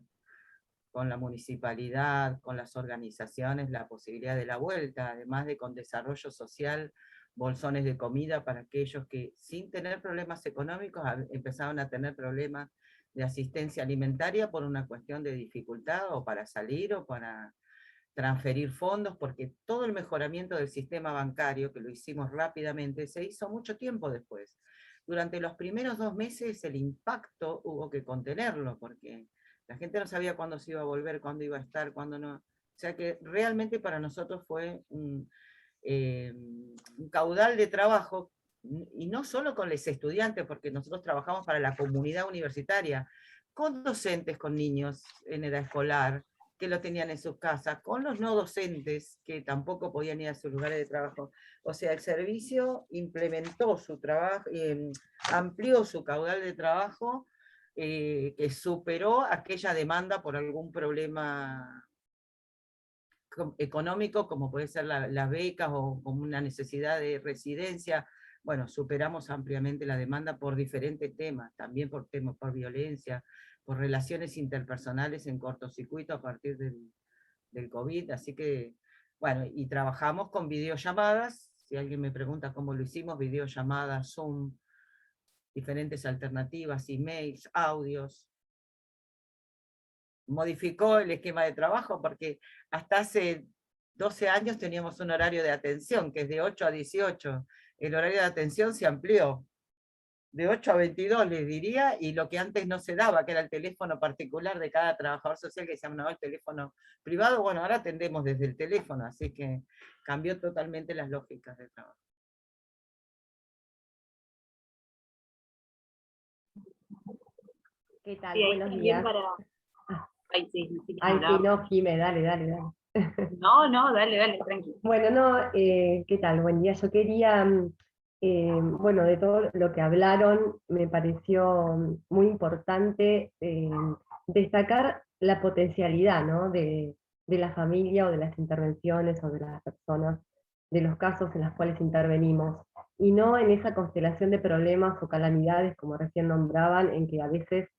C: con la municipalidad, con las organizaciones, la posibilidad de la vuelta, además de con desarrollo social, bolsones de comida para aquellos que sin tener problemas económicos empezaron a tener problemas de asistencia alimentaria por una cuestión de dificultad, o para salir, o para transferir fondos, porque todo el mejoramiento del sistema bancario, que lo hicimos rápidamente, se hizo mucho tiempo después. Durante los primeros 2 meses el impacto hubo que contenerlo, porque la gente no sabía cuándo se iba a volver, cuándo iba a estar, cuándo no. O sea que realmente para nosotros fue un caudal de trabajo, y no solo con los estudiantes, porque nosotros trabajamos para la comunidad universitaria, con docentes con niños en edad escolar, que lo tenían en sus casas, con los no docentes, que tampoco podían ir a sus lugares de trabajo. O sea, el servicio implementó su trabajo, amplió su caudal de trabajo, que superó aquella demanda por algún problema económico, como puede ser las becas, o como una necesidad de residencia. Bueno, superamos ampliamente la demanda por diferentes temas, también por temas, por violencia, por relaciones interpersonales en cortocircuito a partir del COVID, así que, bueno, y trabajamos con videollamadas. Si alguien me pregunta cómo lo hicimos: videollamadas, Zoom, diferentes alternativas, emails, audios. Modificó el esquema de trabajo, porque hasta hace 12 años teníamos un horario de atención, que es de 8 a 18. El horario de atención se amplió, de 8 a 22 les diría, y lo que antes no se daba, que era el teléfono particular de cada trabajador social, que se llamaba el teléfono privado, bueno, ahora atendemos desde el teléfono, así que cambió totalmente las lógicas de trabajo.
D: ¿Qué tal?
A: Sí,
D: Buenos días.
A: Ay, sí, sí,
D: Ay, sí, no, Jime, dale.
A: No, dale, tranquilo.
D: Bueno, no, ¿qué tal? Buen día. Yo quería, bueno, de todo lo que hablaron, me pareció muy importante destacar la potencialidad, ¿no? de la familia, o de las intervenciones, o de las personas, de los casos en los cuales intervenimos, y no en esa constelación de problemas o calamidades, como recién nombraban, en que a veces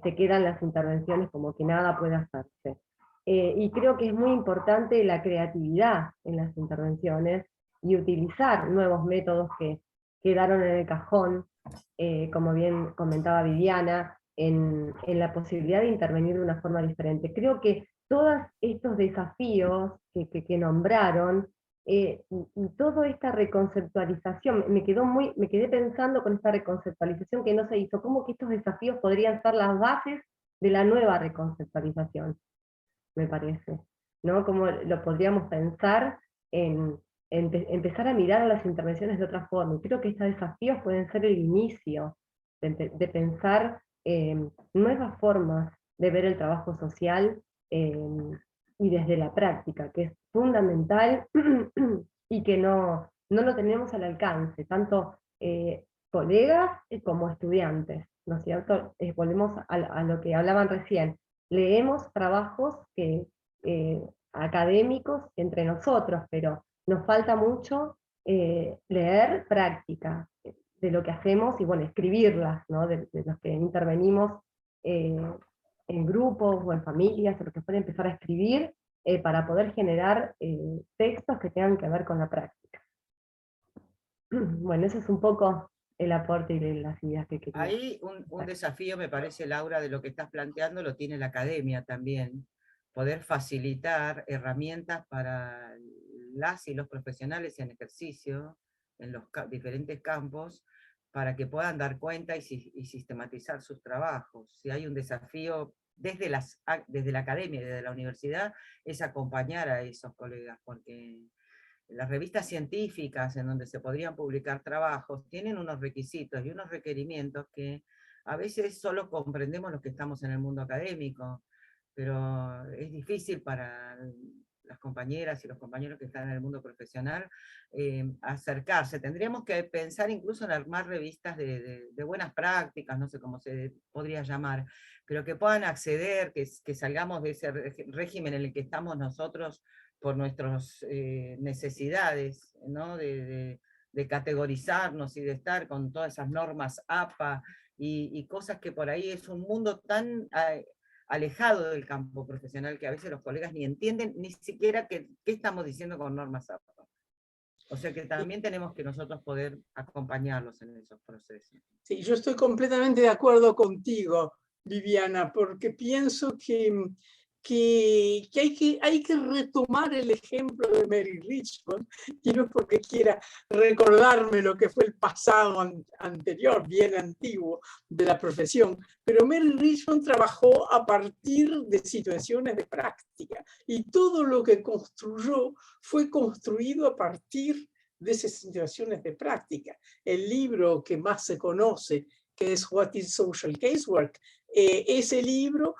D: se quedan las intervenciones como que nada puede hacerse. Y creo que es muy importante la creatividad en las intervenciones, y utilizar nuevos métodos que quedaron en el cajón, como bien comentaba Viviana, en la posibilidad de intervenir de una forma diferente. Creo que todos estos desafíos que nombraron, y toda esta reconceptualización, me quedé pensando con esta reconceptualización que no se hizo, cómo que estos desafíos podrían ser las bases de la nueva reconceptualización, me parece, ¿no? Cómo lo podríamos pensar en empezar a mirar a las intervenciones de otra forma. Y creo que estos desafíos pueden ser el inicio de pensar nuevas formas de ver el trabajo social, y desde la práctica, que es fundamental y que no lo tenemos al alcance, tanto colegas como estudiantes, ¿no es cierto? Volvemos a lo que hablaban recién. Leemos trabajos académicos entre nosotros, pero nos falta mucho leer práctica de lo que hacemos, y bueno, escribirlas, ¿no? de los que intervenimos en grupos o en familias, o lo que pueden empezar a escribir para poder generar textos que tengan que ver con la práctica. Bueno, ese es un poco el aporte y las ideas que quería.
C: Ahí un desafío, me parece, Laura, de lo que estás planteando, lo tiene la academia también. Poder facilitar herramientas para las y los profesionales en ejercicio, en los diferentes campos, para que puedan dar cuenta y sistematizar sus trabajos. Si hay un desafío desde la academia y desde la universidad, es acompañar a esos colegas, porque las revistas científicas en donde se podrían publicar trabajos tienen unos requisitos y unos requerimientos que a veces solo comprendemos los que estamos en el mundo académico, pero es difícil para las compañeras y los compañeros que están en el mundo profesional acercarse. Tendríamos que pensar incluso en armar revistas de buenas prácticas, no sé cómo se podría llamar, pero que puedan acceder, que salgamos de ese régimen en el que estamos nosotros por nuestras necesidades, ¿no? de categorizarnos y de estar con todas esas normas APA y cosas que por ahí es un mundo tan alejado del campo profesional que a veces los colegas ni entienden ni siquiera qué estamos diciendo con normas APA. O sea que también tenemos que nosotros poder acompañarlos en esos procesos.
B: Sí, yo estoy completamente de acuerdo contigo, Viviana, porque pienso que hay que retomar el ejemplo de Mary Richmond, y no porque quiera recordarme lo que fue el pasado anterior, bien antiguo de la profesión, pero Mary Richmond trabajó a partir de situaciones de práctica, y todo lo que construyó fue construido a partir de esas situaciones de práctica. El libro que más se conoce, que es What is Social Casework, ese libro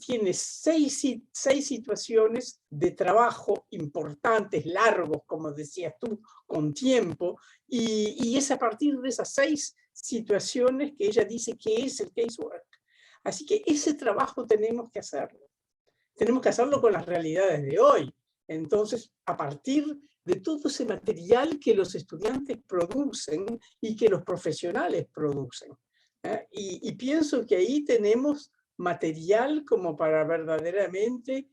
B: tiene seis situaciones de trabajo importantes, largos, como decías tú, con tiempo, y es a partir de esas 6 situaciones que ella dice que es el casework. Así que ese trabajo tenemos que hacerlo. Tenemos que hacerlo con las realidades de hoy. Entonces, a partir de todo ese material que los estudiantes producen y que los profesionales producen. Y pienso que ahí tenemos material como para verdaderamente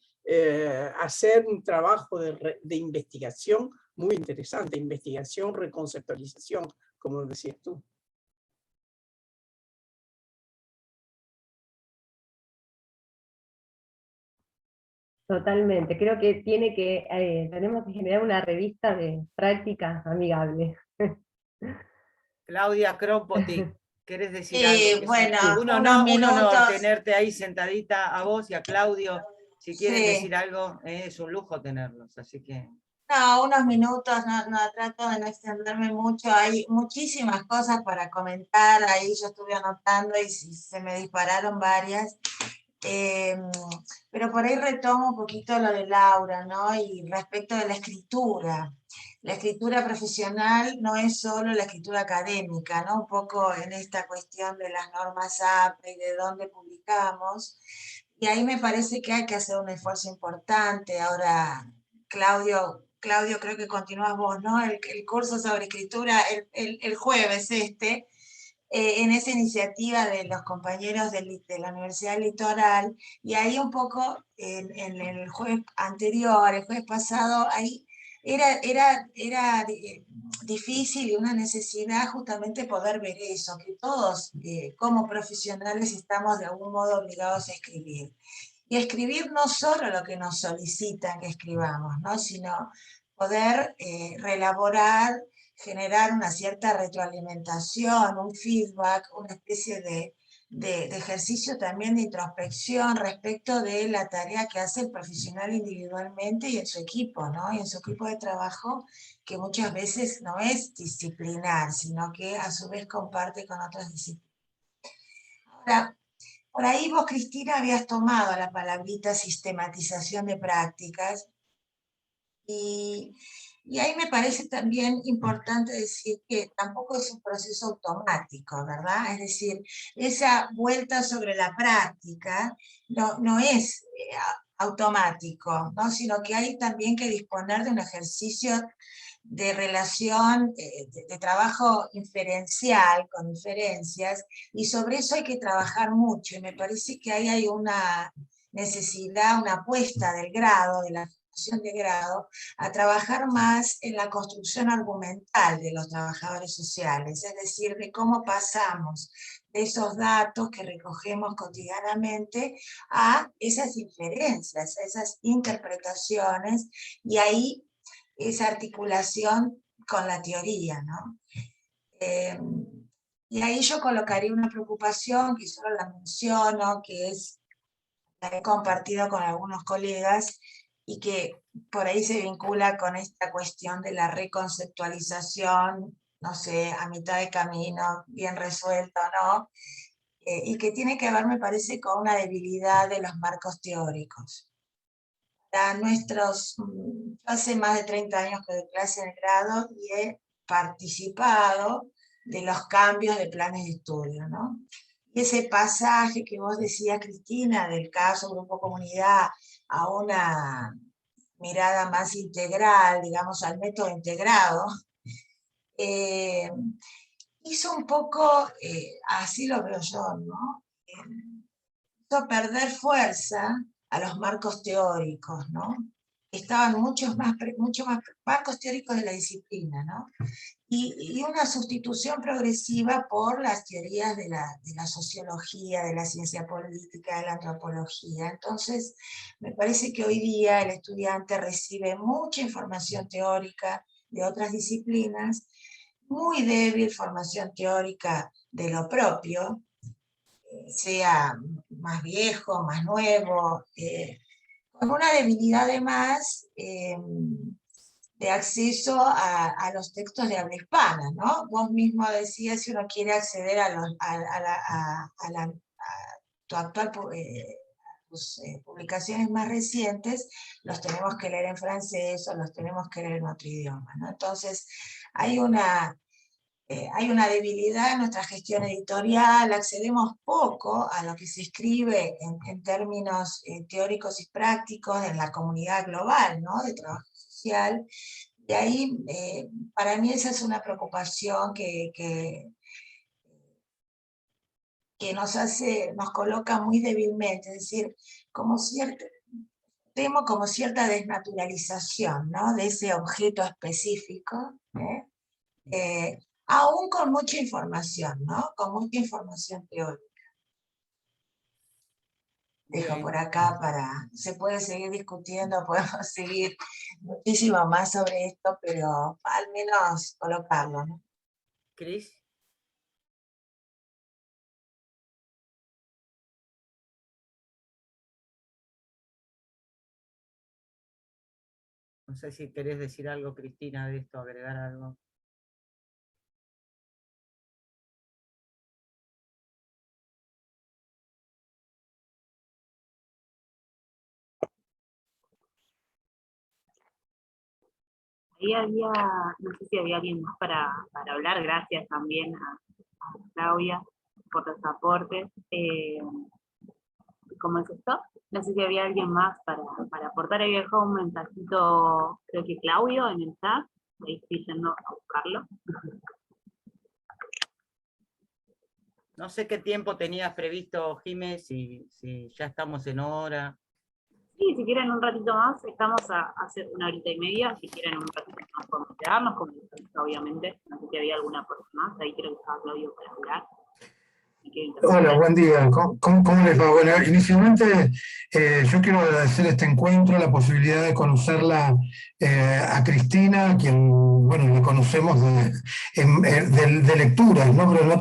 B: hacer un trabajo de investigación muy interesante, investigación, reconceptualización, como decías tú.
D: Totalmente, creo que tenemos que generar una revista de prácticas amigables.
C: Claudia Kropotkin, ¿querés decir algo?
E: Bueno,
C: Un
E: minutos.
C: honor tenerte ahí sentadita a vos y a Claudio. Si quieren
E: Sí.
C: decir algo, es un lujo tenerlos, así que...
E: No, unos minutos, no trato de no extenderme mucho, hay muchísimas cosas para comentar, ahí yo estuve anotando y se me dispararon varias, pero por ahí retomo un poquito lo de Laura, ¿no? Y respecto de la escritura profesional no es solo la escritura académica, ¿no? Un poco en esta cuestión de las normas APA y de dónde publicamos, y ahí me parece que hay que hacer un esfuerzo importante. Ahora, Claudio, creo que continúas vos, ¿no? El curso sobre escritura el jueves en esa iniciativa de los compañeros de la Universidad Litoral, y ahí un poco en el jueves anterior, el jueves pasado, ahí era difícil y una necesidad justamente poder ver eso, que todos como profesionales estamos de algún modo obligados a escribir. Y escribir no solo lo que nos solicitan que escribamos, ¿no? Sino poder reelaborar, generar una cierta retroalimentación, un feedback, una especie de ejercicio también de introspección respecto de la tarea que hace el profesional individualmente y en su equipo, ¿no? Y en su equipo de trabajo, que muchas veces no es disciplinar, sino que a su vez comparte con otras disciplinas. Ahora, por ahí vos, Cristina, habías tomado la palabrita sistematización de prácticas, y ahí me parece también importante decir que tampoco es un proceso automático, ¿verdad? Es decir, esa vuelta sobre la práctica no es automático, ¿no? Sino que hay también que disponer de un ejercicio de relación, de trabajo inferencial, con inferencias, y sobre eso hay que trabajar mucho, y me parece que ahí hay una necesidad, una apuesta del grado, de la formación de grado, a trabajar más en la construcción argumental de los trabajadores sociales, es decir, de cómo pasamos de esos datos que recogemos cotidianamente a esas inferencias, a esas interpretaciones, y ahí esa articulación con la teoría, ¿no? Y ahí yo colocaría una preocupación que solo la menciono, que es la he compartido con algunos colegas, y que por ahí se vincula con esta cuestión de la reconceptualización, no sé, a mitad de camino, bien resuelta o no, y que tiene que ver, me parece, con una debilidad de los marcos teóricos. Yo hace más de 30 años que doy clase en el grado y he participado de los cambios de planes de estudio, ¿no? Y ese pasaje que vos decías, Cristina, del caso Grupo Comunidad a una mirada más integral, digamos, al método integrado, hizo un poco, así lo veo yo, ¿no? Hizo perder fuerza a los marcos teóricos, ¿no? Estaban mucho más marcos teóricos de la disciplina, ¿no? Y una sustitución progresiva por las teorías de la sociología, de la ciencia política, de la antropología. Entonces, me parece que hoy día el estudiante recibe mucha información teórica de otras disciplinas, muy débil formación teórica de lo propio, sea más viejo, más nuevo, con una debilidad además de acceso a los textos de habla hispana, ¿no? Vos mismo decías, si uno quiere acceder a tu actual tus publicaciones más recientes, los tenemos que leer en francés o los tenemos que leer en otro idioma, ¿no? Entonces, hay una debilidad en nuestra gestión editorial, accedemos poco a lo que se escribe en términos teóricos y prácticos en la comunidad global, ¿no? De trabajo social. Y ahí, para mí esa es una preocupación que nos coloca muy débilmente, es decir, temo como cierta desnaturalización, ¿no? De ese objeto específico, aún con mucha información, ¿no? Con mucha información teórica. Dejo por acá se puede seguir discutiendo, podemos seguir muchísimo más sobre esto, pero al menos colocarlo, ¿no?
C: Cris. No sé si querés decir algo, Cristina, de esto, agregar algo.
A: Ahí había, no sé si había alguien más para hablar, gracias también a Claudia por los aportes. ¿Cómo es esto? No sé si había alguien más para aportar. Había dejado un mensajito, creo que Claudio, en el chat. Ahí estoy yendo a buscarlo.
C: No sé qué tiempo tenías previsto, Jiménez, si ya estamos en hora.
A: Sí, si quieren un ratito más, estamos a hacer 1 horita y media. Si quieren un ratito más podemos quedarnos, obviamente. No sé si había alguna persona más. Ahí creo que estaba Claudio para hablar.
F: Hola, buen día. ¿Cómo les va? Bueno, inicialmente yo quiero agradecer este encuentro, la posibilidad de conocerla a Cristina, quien, bueno, la conocemos de lecturas, ¿no? Pero no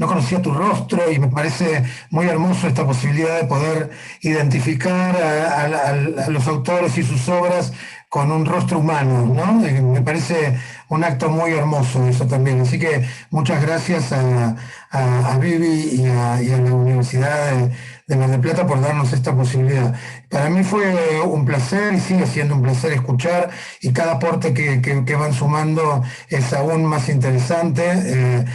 F: conocía tu rostro y me parece muy hermoso esta posibilidad de poder identificar a los autores y sus obras con un rostro humano, ¿no? Me parece un acto muy hermoso eso también. Así que muchas gracias a Vivi y a la Universidad de Mar del Plata por darnos esta posibilidad. Para mí fue un placer y sigue siendo un placer escuchar, y cada aporte que van sumando es aún más interesante.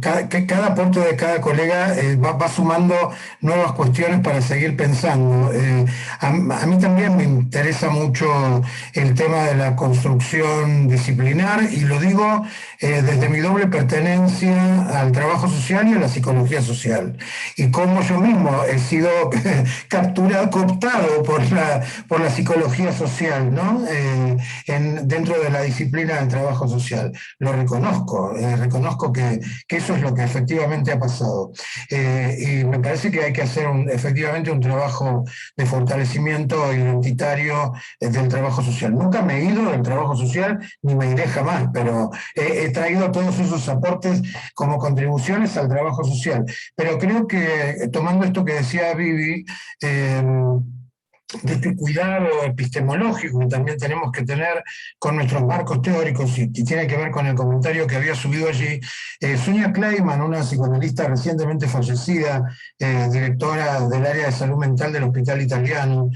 F: Cada aporte de cada colega va sumando nuevas cuestiones para seguir pensando. A mí también me interesa mucho el tema de la construcción disciplinar, y lo digo desde mi doble pertenencia al trabajo social y a la psicología social, y cómo yo mismo he sido cooptado por la psicología social, ¿no? Dentro de la disciplina del trabajo social. Lo reconozco, reconozco que eso es lo que efectivamente ha pasado. Y me parece que hay que hacer efectivamente un trabajo de fortalecimiento identitario del trabajo social. Nunca me he ido del trabajo social, ni me iré jamás, pero he traído todos esos aportes como contribuciones al trabajo social. Pero creo que, tomando esto que decía Vivi, de este cuidado epistemológico que también tenemos que tener con nuestros marcos teóricos, y tiene que ver con el comentario que había subido allí. Sonia Kleiman, una psicoanalista recientemente fallecida, directora del área de salud mental del Hospital Italiano,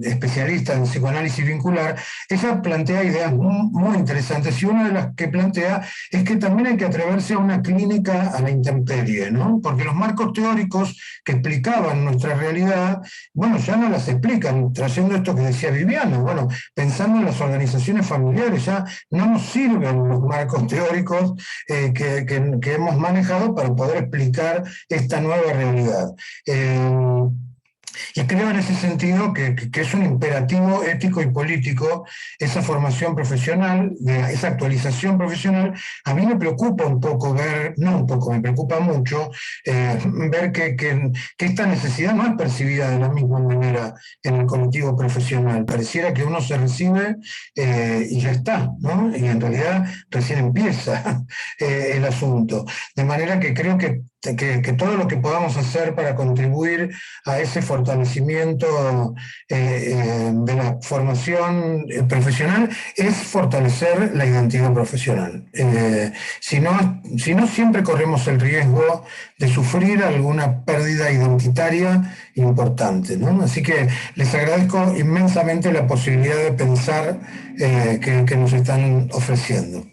F: especialista en psicoanálisis vincular, ella plantea ideas muy interesantes, y una de las que plantea es que también hay que atreverse a una clínica a la intemperie, ¿no? Porque los marcos teóricos que explicaban nuestra realidad, bueno, ya no las explican, trayendo esto que decía Viviana, bueno, pensando en las organizaciones familiares, ya no nos sirven los marcos teóricos que hemos manejado para poder explicar esta nueva realidad. Y creo en ese sentido que es un imperativo ético y político esa formación profesional, esa actualización profesional. A mí me preocupa un poco ver, no un poco, me preocupa mucho ver que esta necesidad no es percibida de la misma manera en el colectivo profesional. Pareciera que uno se recibe y ya está, ¿no? Y en realidad recién empieza el asunto. De manera que creo que todo lo que podamos hacer para contribuir a ese fortalecimiento de la formación profesional es fortalecer la identidad profesional. Si no, siempre corremos el riesgo de sufrir alguna pérdida identitaria importante, ¿no? Así que les agradezco inmensamente la posibilidad de pensar que nos están ofreciendo.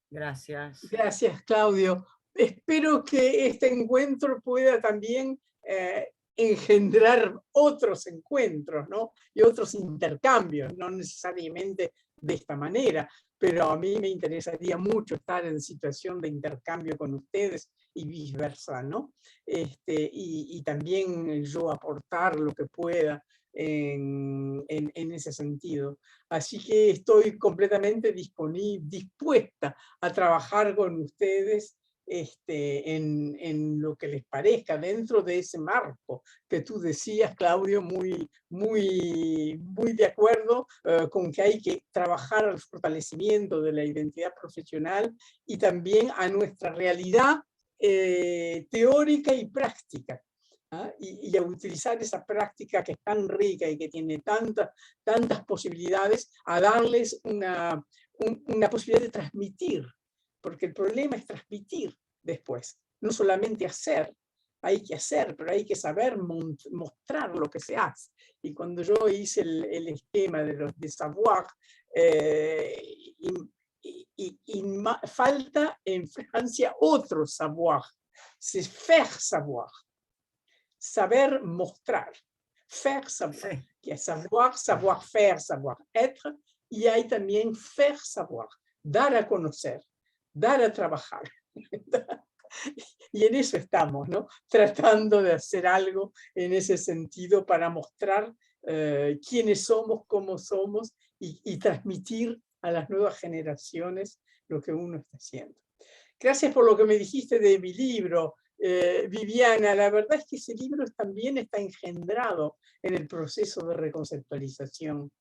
C: Gracias.
B: Gracias, Claudio. Espero que este encuentro pueda también engendrar otros encuentros, ¿no? Y otros intercambios, no necesariamente de esta manera, pero a mí me interesaría mucho estar en situación de intercambio con ustedes y viceversa, ¿no? Y también yo aportar lo que pueda en ese sentido. Así que estoy completamente dispuesta a trabajar con ustedes en lo que les parezca, dentro de ese marco que tú decías, Claudio, muy de acuerdo con que hay que trabajar al fortalecimiento de la identidad profesional y también a nuestra realidad teórica y práctica. Y a utilizar esa práctica que es tan rica y que tiene tantas posibilidades, a darles una posibilidad de transmitir, porque el problema es transmitir después, no solamente hacer, hay que hacer, pero hay que saber mostrar lo que se hace. Y cuando yo hice el esquema de savoir, falta en Francia otro savoir, c'est faire savoir. Saber mostrar, faire savoir, sí. Que es savoir, savoir faire, savoir être, y hay también faire savoir, dar a conocer, dar a trabajar. Y en eso estamos, ¿no? Tratando de hacer algo en ese sentido para mostrar quiénes somos, cómo somos y transmitir a las nuevas generaciones lo que uno está haciendo. Gracias por lo que me dijiste de mi libro. Viviana, la verdad es que ese libro también está engendrado en el proceso de reconceptualización,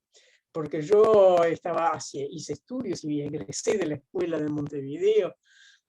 B: porque yo hice estudios y egresé de la Escuela de Montevideo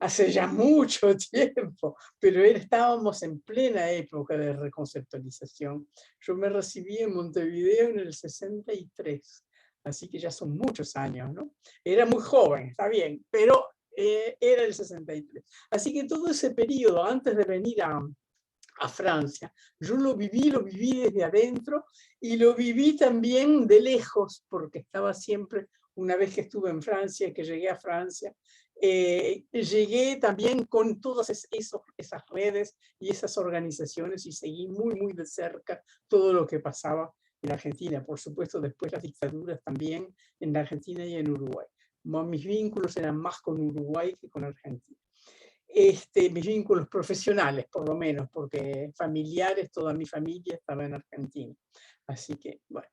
B: hace ya mucho tiempo, pero estábamos en plena época de reconceptualización. Yo me recibí en Montevideo en el 63, así que ya son muchos años, ¿no? Era muy joven, está bien, pero era el 63. Así que todo ese periodo, antes de venir a Francia, yo lo viví desde adentro y lo viví también de lejos, porque estaba siempre, una vez que estuve en Francia, que llegué a Francia, llegué también con todas esas redes y esas organizaciones y seguí muy de cerca todo lo que pasaba en Argentina. Por supuesto, después las dictaduras también en Argentina y en Uruguay. Mis vínculos eran más con Uruguay que con Argentina. Mis vínculos profesionales, por lo menos, porque familiares, toda mi familia estaba en Argentina. Así que, bueno.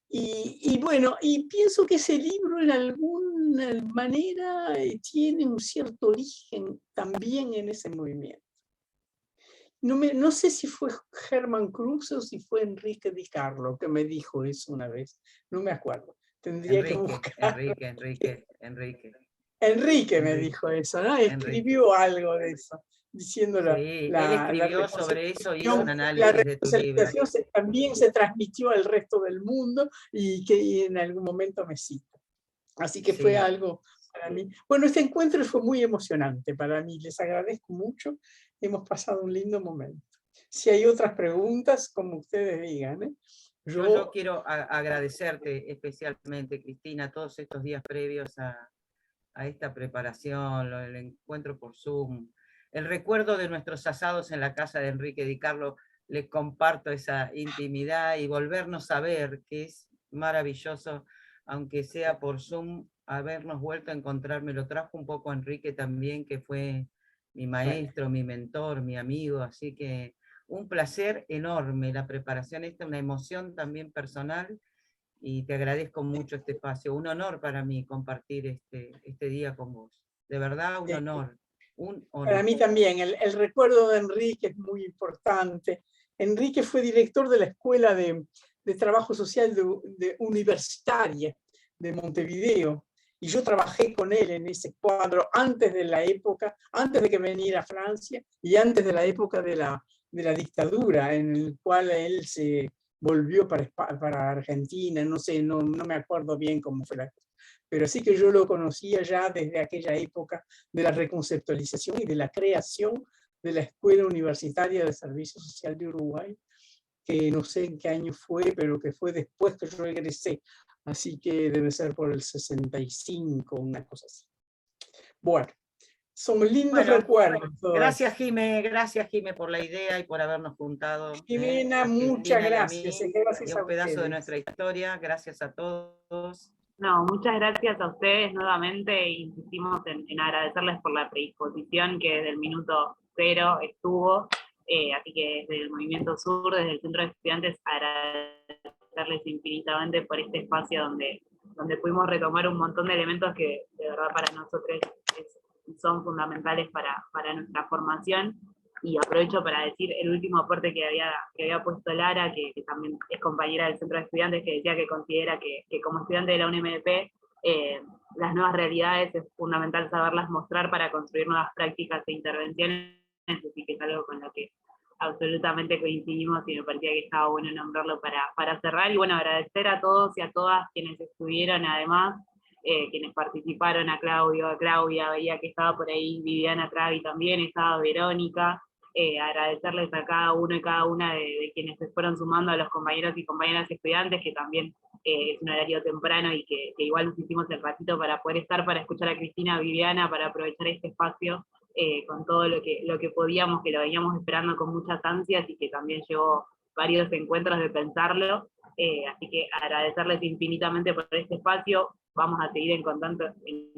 B: Y pienso que ese libro en alguna manera tiene un cierto origen también en ese movimiento. No sé si fue Germán Cruz o si fue Enrique Di Carlo que me dijo eso una vez, no me acuerdo. Tendría que buscar. Enrique me dijo eso, ¿no? Escribió algo de eso. diciendo
C: él escribió sobre eso y hizo un análisis de tu libro.
B: También se transmitió al resto del mundo y que en algún momento me cita. Así que fue algo para mí. Bueno, este encuentro fue muy emocionante para mí, les agradezco mucho, hemos pasado un lindo momento. Si hay otras preguntas, como ustedes digan, ¿eh?
C: Yo quiero agradecerte especialmente, Cristina, todos estos días previos a esta preparación, el encuentro por Zoom, el recuerdo de nuestros asados en la casa de Enrique Di Carlo, les comparto esa intimidad y volvernos a ver, que es maravilloso, aunque sea por Zoom, habernos vuelto a encontrar. Me lo trajo un poco Enrique también, que fue mi maestro, mi mentor, mi amigo, así que un placer enorme la preparación esta, una emoción también personal, y te agradezco mucho este espacio, un honor para mí compartir este día con vos, de verdad un honor, un honor.
B: Para mí también, el recuerdo de Enrique es muy importante. Enrique fue director de la Escuela de Trabajo Social Universitaria de Montevideo, y yo trabajé con él en ese cuadro antes de la época, antes de que viniera a Francia, y antes de la época de la dictadura, en el cual él se volvió para Argentina, no sé, no me acuerdo bien cómo fue la cosa, pero sí que yo lo conocía ya desde aquella época de la reconceptualización y de la creación de la Escuela Universitaria de Servicio Social de Uruguay, que no sé en qué año fue, pero que fue después que yo egresé, así que debe ser por el 65, una cosa así. Bueno, son lindos recuerdos.
C: Gracias, Jimé, por la idea y por habernos juntado.
B: Jimena, muchas gracias. Gracias
C: a un pedazo de nuestra historia. Gracias a todos.
A: No, muchas gracias a ustedes nuevamente. Insistimos en agradecerles por la predisposición que desde el minuto cero estuvo. Así que desde el Movimiento Sur, desde el Centro de Estudiantes, agradecerles infinitamente por este espacio donde pudimos retomar un montón de elementos que de verdad para nosotros son fundamentales para nuestra formación. Y aprovecho para decir el último aporte que había puesto Lara, que también es compañera del Centro de Estudiantes, que decía que considera que como estudiante de la UNMP, las nuevas realidades es fundamental saberlas mostrar para construir nuevas prácticas e intervenciones, así que es algo con lo que absolutamente coincidimos y me parecía que estaba bueno nombrarlo para cerrar. Y bueno, agradecer a todos y a todas quienes estuvieron, además, quienes participaron, a Claudia, veía que estaba por ahí Viviana Travi también, estaba Verónica, agradecerles a cada uno y cada una de quienes se fueron sumando, a los compañeros y compañeras estudiantes, que también es un horario temprano y que igual nos hicimos el ratito para poder estar, para escuchar a Cristina, a Viviana, para aprovechar este espacio con todo lo que podíamos, que lo veníamos esperando con muchas ansias y que también llevó varios encuentros de pensarlo. Así que agradecerles infinitamente por este espacio. Vamos a seguir en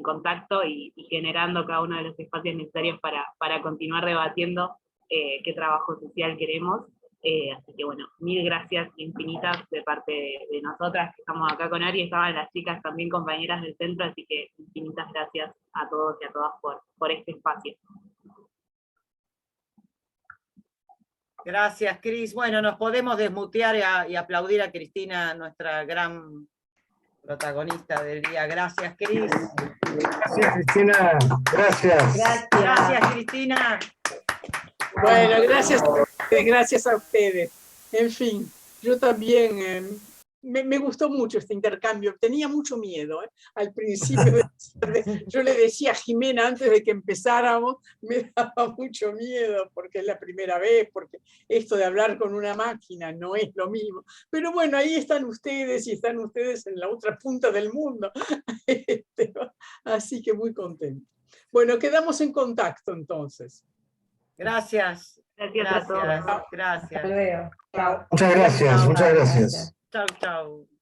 A: contacto y generando cada uno de los espacios necesarios para continuar debatiendo qué trabajo social queremos. Así que bueno, mil gracias infinitas de parte de nosotras que estamos acá con Ari. Estaban las chicas también compañeras del centro, así que infinitas gracias a todos y a todas por este espacio.
C: Gracias, Cris. Bueno, nos podemos desmutear y aplaudir a Cristina, nuestra gran protagonista del día. Gracias, Cris.
F: Gracias, Cristina. Gracias.
C: Gracias, Cristina.
B: Bueno, gracias a ustedes. En fin, yo también me gustó mucho este intercambio. Tenía mucho miedo al principio. Yo le decía a Jimena antes de que empezáramos, me daba mucho miedo porque es la primera vez, porque esto de hablar con una máquina no es lo mismo. Pero bueno, ahí están ustedes y están ustedes en la otra punta del mundo. Así que muy contento. Bueno, quedamos en contacto entonces.
C: Gracias.
A: Gracias a todos.
C: Gracias.
D: Hasta luego. Chao.
F: Muchas gracias.
C: Chau, chau.